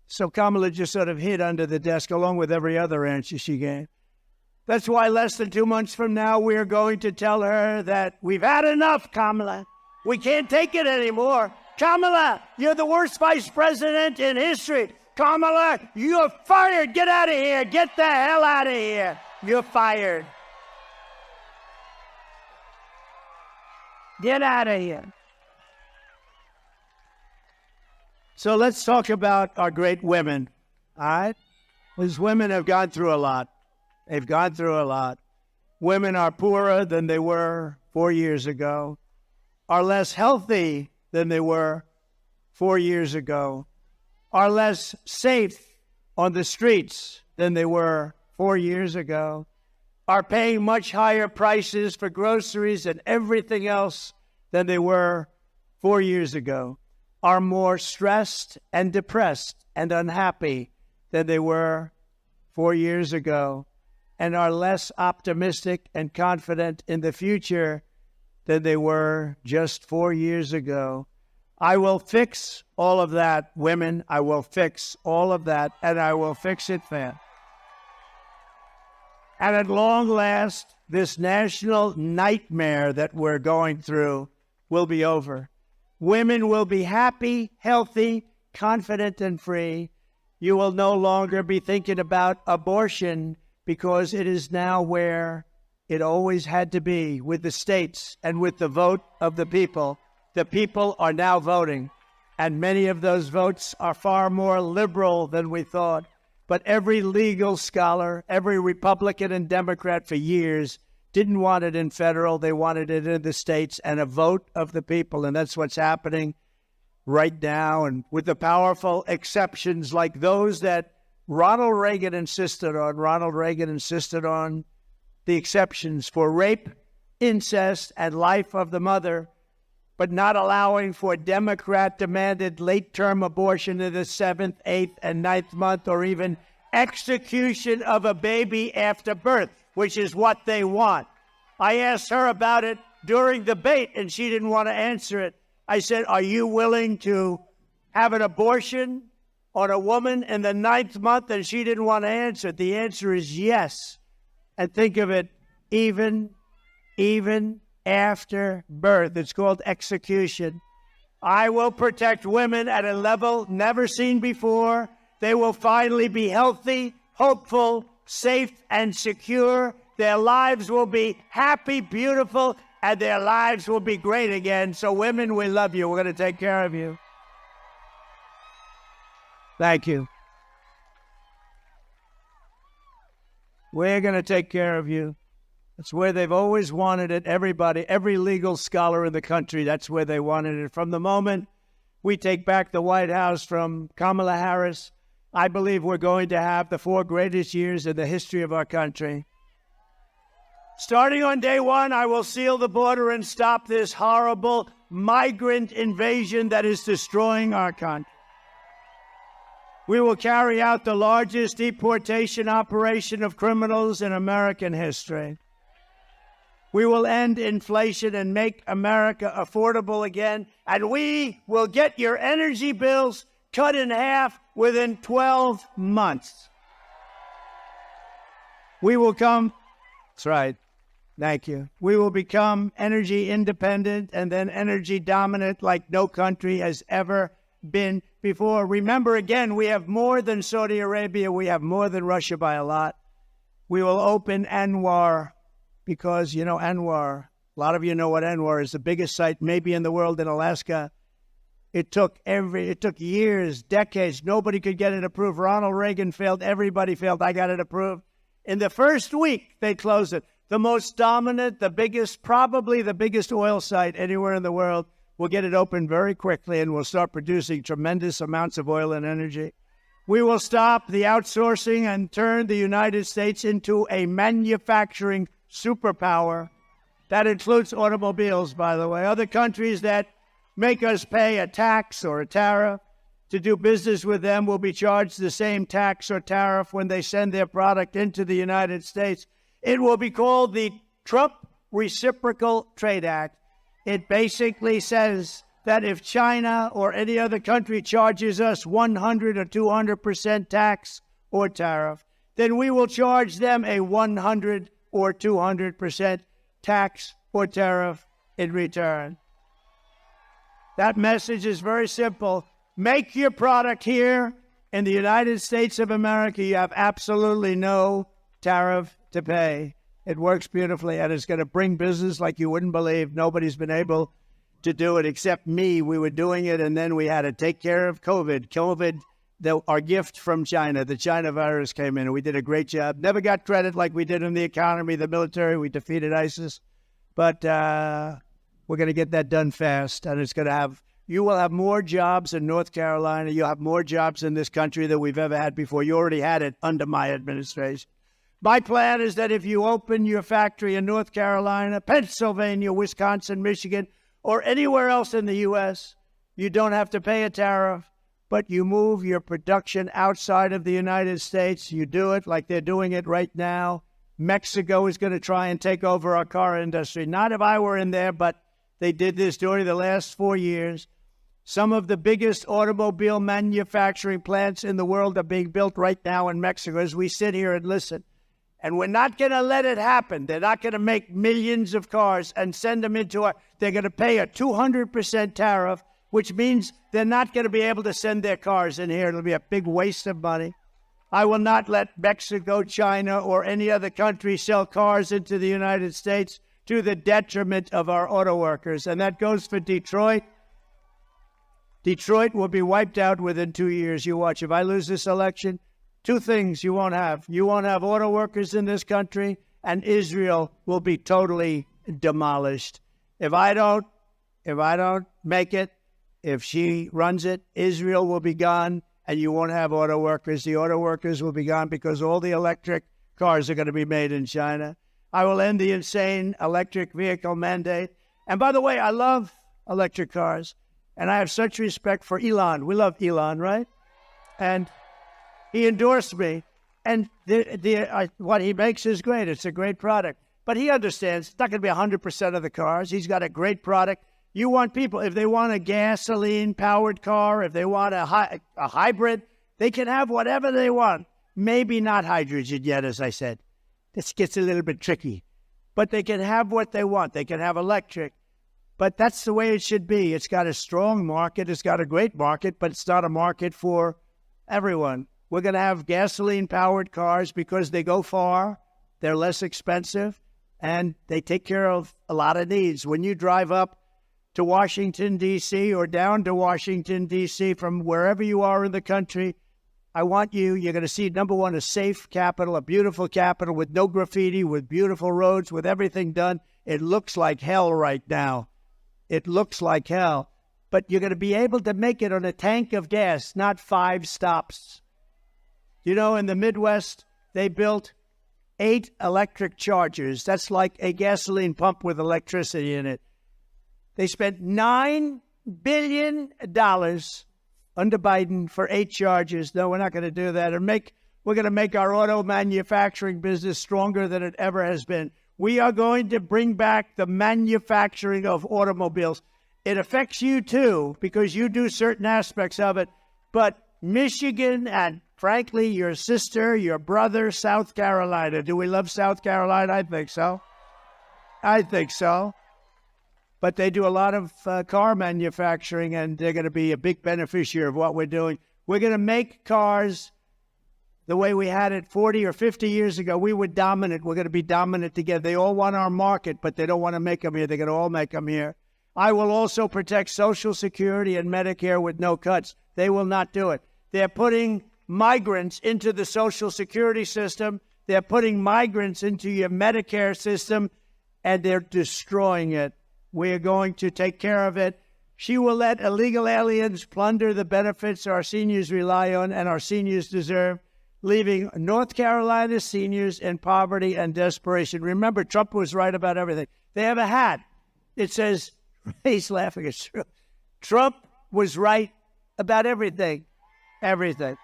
So Kamala just sort of hid under the desk along with every other answer she gave. That's why less than 2 months from now, we're going to tell her that we've had enough, Kamala. We can't take it anymore. Kamala, you're the worst vice president in history. Kamala, you're fired. Get out of here. Get the hell out of here. You're fired. Get out of here. So let's talk about our great women, all right? These women have gone through a lot. They've gone through a lot. Women are poorer than they were 4 years ago, are less healthy than they were 4 years ago, are less safe on the streets than they were 4 years ago, are paying much higher prices for groceries and everything else than they were 4 years ago, are more stressed and depressed and unhappy than they were 4 years ago, and are less optimistic and confident in the future than they were just 4 years ago. I will fix all of that, women. I will fix all of that, and I will fix it fast. And at long last, this national nightmare that we're going through will be over. Women will be happy, healthy, confident, and free. You will no longer be thinking about abortion, because it is now where it always had to be, with the states and with the vote of the people. The people are now voting, and many of those votes are far more liberal than we thought. But every legal scholar, every Republican and Democrat for years didn't want it in federal. They wanted it in the states, and a vote of the people. And that's what's happening right now. And with the powerful exceptions like those that Ronald Reagan insisted on the exceptions for rape, incest, and life of the mother, but not allowing for Democrat-demanded late-term abortion in the 7th, 8th, and 9th month, or even execution of a baby after birth, which is what they want. I asked her about it during the debate, and she didn't want to answer it. I said, are you willing to have an abortion on a woman in the 9th month? And she didn't want to answer it. The answer is yes. And think of it, even after birth. It's called execution. I will protect women at a level never seen before. They will finally be healthy, hopeful, safe, and secure. Their lives will be happy, beautiful, and their lives will be great again. So women, we love you. We're going to take care of you. Thank you. We're going to take care of you. That's where they've always wanted it. Everybody, every legal scholar in the country, that's where they wanted it. From the moment we take back the White House from Kamala Harris, I believe we're going to have the 4 greatest years in the history of our country. Starting on day 1, I will seal the border and stop this horrible migrant invasion that is destroying our country. We will carry out the largest deportation operation of criminals in American history. We will end inflation and make America affordable again, and we will get your energy bills cut in half within 12 months. We will come, that's right, thank you. We will become energy independent and then energy dominant like no country has ever been before. Remember, again, we have more than Saudi Arabia. We have more than Russia by a lot. We will open Anwar because, you know, Anwar, a lot of you know what Anwar is, the biggest site maybe in the world in Alaska. It took years, decades. Nobody could get it approved. Ronald Reagan failed. Everybody failed. I got it approved. In the first week, they closed it. The most dominant, the biggest, probably the biggest oil site anywhere in the world. We'll get it open very quickly, and we'll start producing tremendous amounts of oil and energy. We will stop the outsourcing and turn the United States into a manufacturing superpower. That includes automobiles, by the way. Other countries that make us pay a tax or a tariff to do business with them will be charged the same tax or tariff when they send their product into the United States. It will be called the Trump Reciprocal Trade Act. It basically says that if China or any other country charges us 100 or 200% tax or tariff, then we will charge them a 100 or 200% tax or tariff in return. That message is very simple. Make your product here in the United States of America. You have absolutely no tariff to pay. It works beautifully, and it's going to bring business like you wouldn't believe. Nobody's been able to do it except me. We were doing it, and then we had to take care of COVID. Our gift from China, the China virus came in, and we did a great job. Never got credit like we did in the economy, the military. We defeated ISIS. But we're going to get that done fast, and it's going to have, you will have more jobs in North Carolina. You'll have more jobs in this country than we've ever had before. You already had it under my administration. My plan is that if you open your factory in North Carolina, Pennsylvania, Wisconsin, Michigan, or anywhere else in the U.S., you don't have to pay a tariff, but you move your production outside of the United States. You do it like they're doing it right now. Mexico is going to try and take over our car industry. Not if I were in there, but they did this during the last 4 years. Some of the biggest automobile manufacturing plants in the world are being built right now in Mexico as we sit here and listen. And we're not going to let it happen. They're not going to make millions of cars and send them into our... They're going to pay a 200% tariff, which means they're not going to be able to send their cars in here. It'll be a big waste of money. I will not let Mexico, China, or any other country sell cars into the United States to the detriment of our auto workers. And that goes for Detroit. Detroit will be wiped out within 2 years. You watch. If I lose this election, 2 things you won't have. You won't have auto workers in this country, and Israel will be totally demolished. If I don't make it, if she runs it, Israel will be gone, and you won't have auto workers. The auto workers will be gone because all the electric cars are going to be made in China. I will end the insane electric vehicle mandate. And by the way, I love electric cars, and I have such respect for Elon. We love Elon, right? And he endorsed me, and what he makes is great. It's a great product. But he understands it's not going to be 100% of the cars. He's got a great product. You want people, if they want a gasoline-powered car, if they want a hybrid, they can have whatever they want. Maybe not hydrogen yet, as I said. This gets a little bit tricky. but they can have what they want. They can have electric. But that's the way it should be. It's got a strong market. It's got a great market, but it's not a market for everyone. We're going to have gasoline-powered cars because they go far, they're less expensive, and they take care of a lot of needs. When you drive up to Washington, D.C., or down to Washington, D.C., from wherever you are in the country, you're going to see, number one, a safe capital, a beautiful capital with no graffiti, with beautiful roads, with everything done. It looks like hell right now. It looks like hell. But you're going to be able to make it on a tank of gas, not 5 stops. You know, in the Midwest, they built 8 electric chargers. That's like a gasoline pump with electricity in it. They spent $9 billion under Biden for 8 chargers. No, we're not going to do that. We're going to make our auto manufacturing business stronger than it ever has been. We are going to bring back the manufacturing of automobiles. It affects you too, because you do certain aspects of it. But Michigan and, frankly, your sister, your brother, South Carolina. Do we love South Carolina? I think so. I think so. But they do a lot of car manufacturing, and they're going to be a big beneficiary of what we're doing. We're going to make cars the way we had it 40 or 50 years ago. We were dominant. We're going to be dominant together. They all want our market, but they don't want to make them here. They're going to all make them here. I will also protect Social Security and Medicare with no cuts. They will not do it. They're putting migrants into the Social Security system. They're putting migrants into your Medicare system, and they're destroying it. We're going to take care of it. She will let illegal aliens plunder the benefits our seniors rely on and our seniors deserve, leaving North Carolina seniors in poverty and desperation. Remember, Trump was right about everything. They have a hat. It says, he's laughing, it's true. Trump was right about everything. Everything.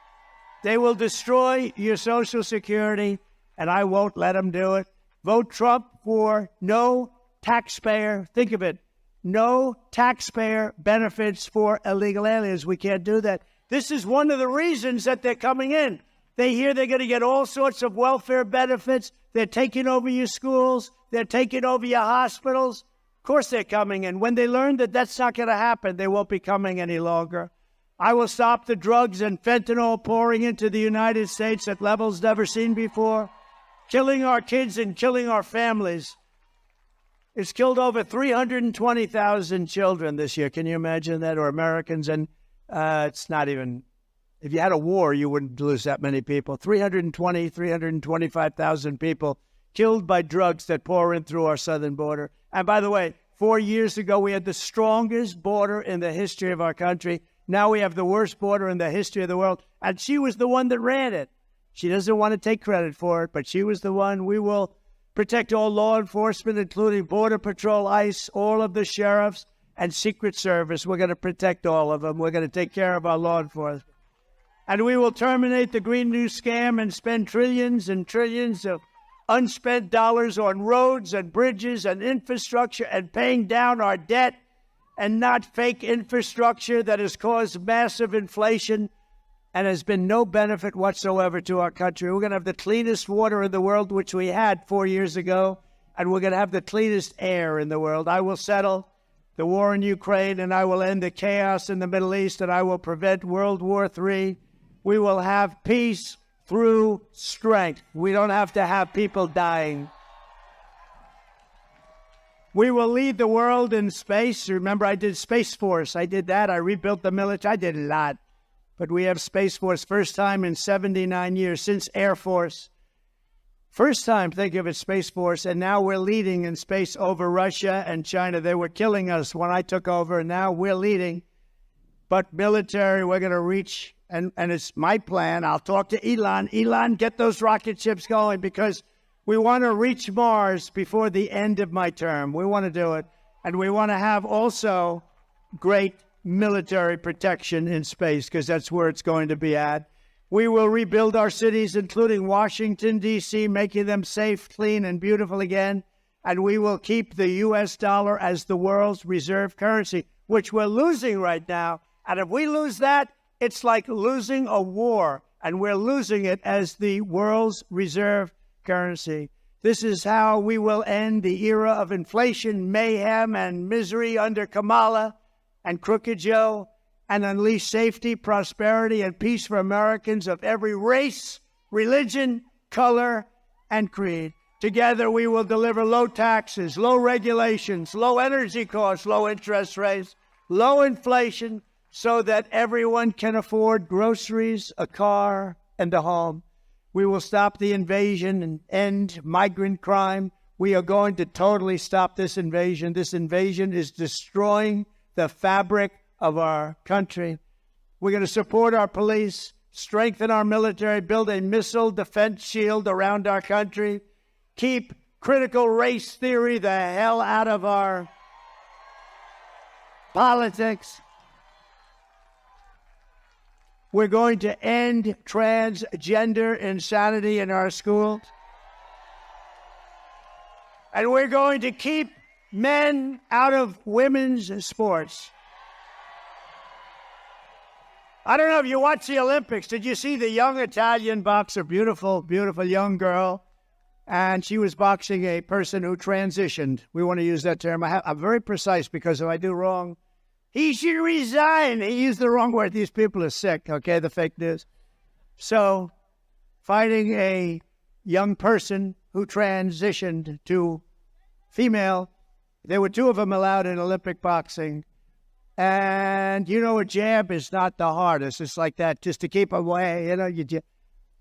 They will destroy your Social Security, and I won't let them do it. Vote Trump for no taxpayer, think of it, no taxpayer benefits for illegal aliens. We can't do that. This is one of the reasons that they're coming in. They hear they're going to get all sorts of welfare benefits. They're taking over your schools. They're taking over your hospitals. Of course they're coming in. When they learn that that's not going to happen, they won't be coming any longer. I will stop the drugs and fentanyl pouring into the United States at levels never seen before, killing our kids and killing our families. It's killed over 320,000 children this year. Can you imagine that? Or Americans. And it's not even, if you had a war, you wouldn't lose that many people. 325,000 people killed by drugs that pour in through our southern border. And by the way, 4 years ago, we had the strongest border in the history of our country. Now we have the worst border in the history of the world. And she was the one that ran it. She doesn't want to take credit for it, but she was the one. We will protect all law enforcement, including Border Patrol, ICE, all of the sheriffs, and Secret Service. We're going to protect all of them. We're going to take care of our law enforcement. And we will terminate the Green New Scam and spend trillions and trillions of unspent dollars on roads and bridges and infrastructure and paying down our debt, and not fake infrastructure that has caused massive inflation and has been no benefit whatsoever to our country. We're going to have the cleanest water in the world, which we had 4 years ago, and we're going to have the cleanest air in the world. I will settle the war in Ukraine, and I will end the chaos in the Middle East, and I will prevent World War III. We will have peace through strength. We don't have to have people dying. We will lead the world in space. Remember, I did Space Force. I did that. I rebuilt the military. I did a lot. But we have Space Force, first time in 79 years, since Air Force. First time, think of it, Space Force, and now we're leading in space over Russia and China. They were killing us when I took over, and now we're leading. But military, we're going to reach, and it's my plan. I'll talk to Elon. Elon, get those rocket ships going, because we want to reach Mars before the end of my term. We want to do it. And we want to have also great military protection in space, because that's where it's going to be at. We will rebuild our cities, including Washington, D.C., making them safe, clean, and beautiful again. And we will keep the U.S. dollar as the world's reserve currency, which we're losing right now. And if we lose that, it's like losing a war. And we're losing it as the world's reserve currency. This is how we will end the era of inflation, mayhem, and misery under Kamala and Crooked Joe, and unleash safety, prosperity, and peace for Americans of every race, religion, color, and creed. Together, we will deliver low taxes, low regulations, low energy costs, low interest rates, low inflation, so that everyone can afford groceries, a car, and a home. We will stop the invasion and end migrant crime. We are going to totally stop this invasion. This invasion is destroying the fabric of our country. We're going to support our police, strengthen our military, build a missile defense shield around our country, keep critical race theory the hell out of our politics. We're going to end transgender insanity in our schools. And we're going to keep men out of women's sports. I don't know if you watched the Olympics. Did you see the young Italian boxer, beautiful, beautiful young girl? And she was boxing a person who transitioned. We want to use that term. I'm very precise because if I do wrong, he should resign. He used the wrong word. These people are sick, okay, the fake news. So, fighting a young person who transitioned to female, there were two of them allowed in Olympic boxing. And, you know, a jab is not the hardest. It's like that, just to keep away, you know.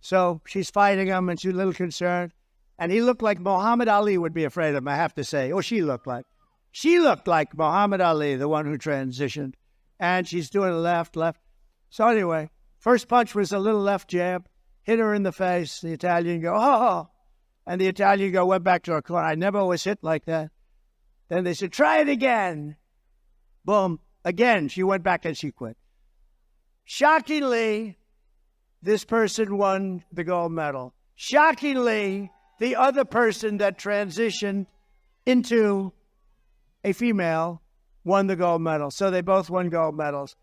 So, she's fighting him, and she's a little concerned. And he looked like Muhammad Ali would be afraid of him, I have to say. Or she looked like. She looked like Muhammad Ali, the one who transitioned. And she's doing left. So anyway, first punch was a little left jab, hit her in the face. The Italian go, oh. And the Italian go, went back to her corner. I never was hit like that. Then they said, try it again. Boom. Again, she went back and she quit. Shockingly, this person won the gold medal. Shockingly, the other person that transitioned into a female won the gold medal. So they both won gold medals.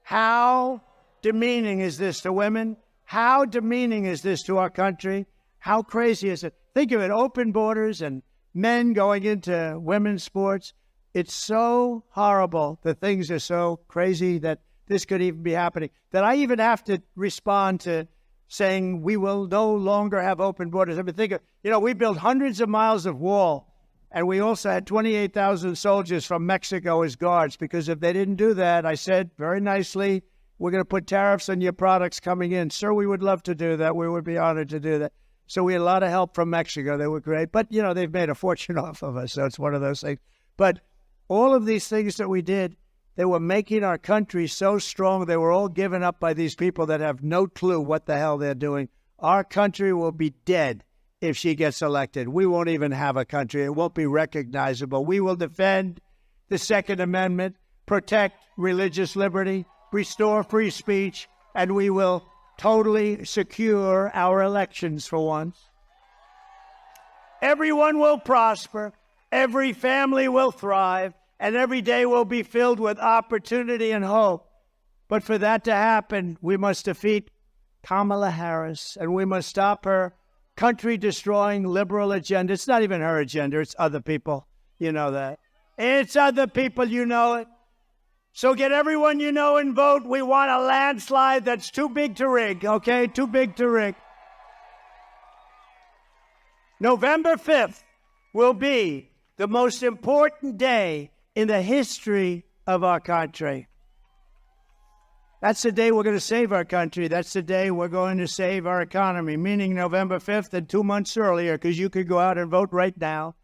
How demeaning is this to women? How demeaning is this to our country? How crazy is it? Think of it, open borders and men going into women's sports. It's so horrible. The things are so crazy that this could even be happening, that I even have to respond to saying we will no longer have open borders. I mean, think of, we built hundreds of miles of wall, and we also had 28,000 soldiers from Mexico as guards, because if they didn't do that, I said very nicely, we're going to put tariffs on your products coming in. Sir, we would love to do that. We would be honored to do that. So we had a lot of help from Mexico. They were great. But, they've made a fortune off of us, so it's one of those things. But all of these things that we did, they were making our country so strong. They were all given up by these people that have no clue what the hell they're doing. Our country will be dead if she gets elected. We won't even have a country. It won't be recognizable. We will defend the Second Amendment, protect religious liberty, restore free speech, and we will totally secure our elections for once. Everyone will prosper. Every family will thrive. And every day will be filled with opportunity and hope. But for that to happen, we must defeat Kamala Harris, and we must stop her country-destroying liberal agenda. It's not even her agenda. It's other people. You know that. It's other people. You know it. So get everyone you know and vote. We want a landslide that's too big to rig, okay? Too big to rig. November 5th will be the most important day in the history of our country. That's the day we're going to save our country. That's the day we're going to save our economy, meaning November 5th and 2 months earlier, because you could go out and vote right now.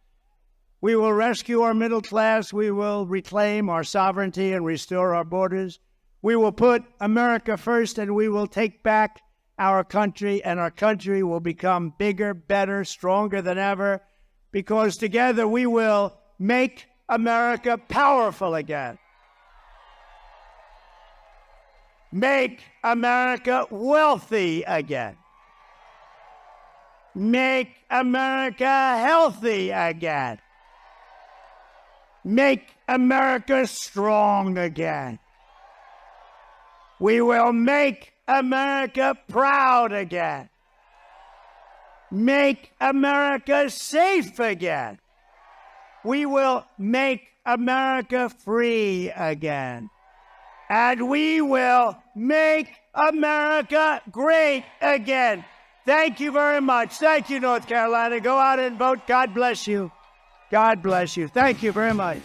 We will rescue our middle class. We will reclaim our sovereignty and restore our borders. We will put America first, and we will take back our country, and our country will become bigger, better, stronger than ever, because together we will make America powerful again. Make America wealthy again. Make America healthy again. Make America strong again. We will make America proud again. make America safe again. We will make America free again. And we will make America great again. Thank you very much. Thank you, North Carolina. Go out and vote. God bless you. God bless you. Thank you very much.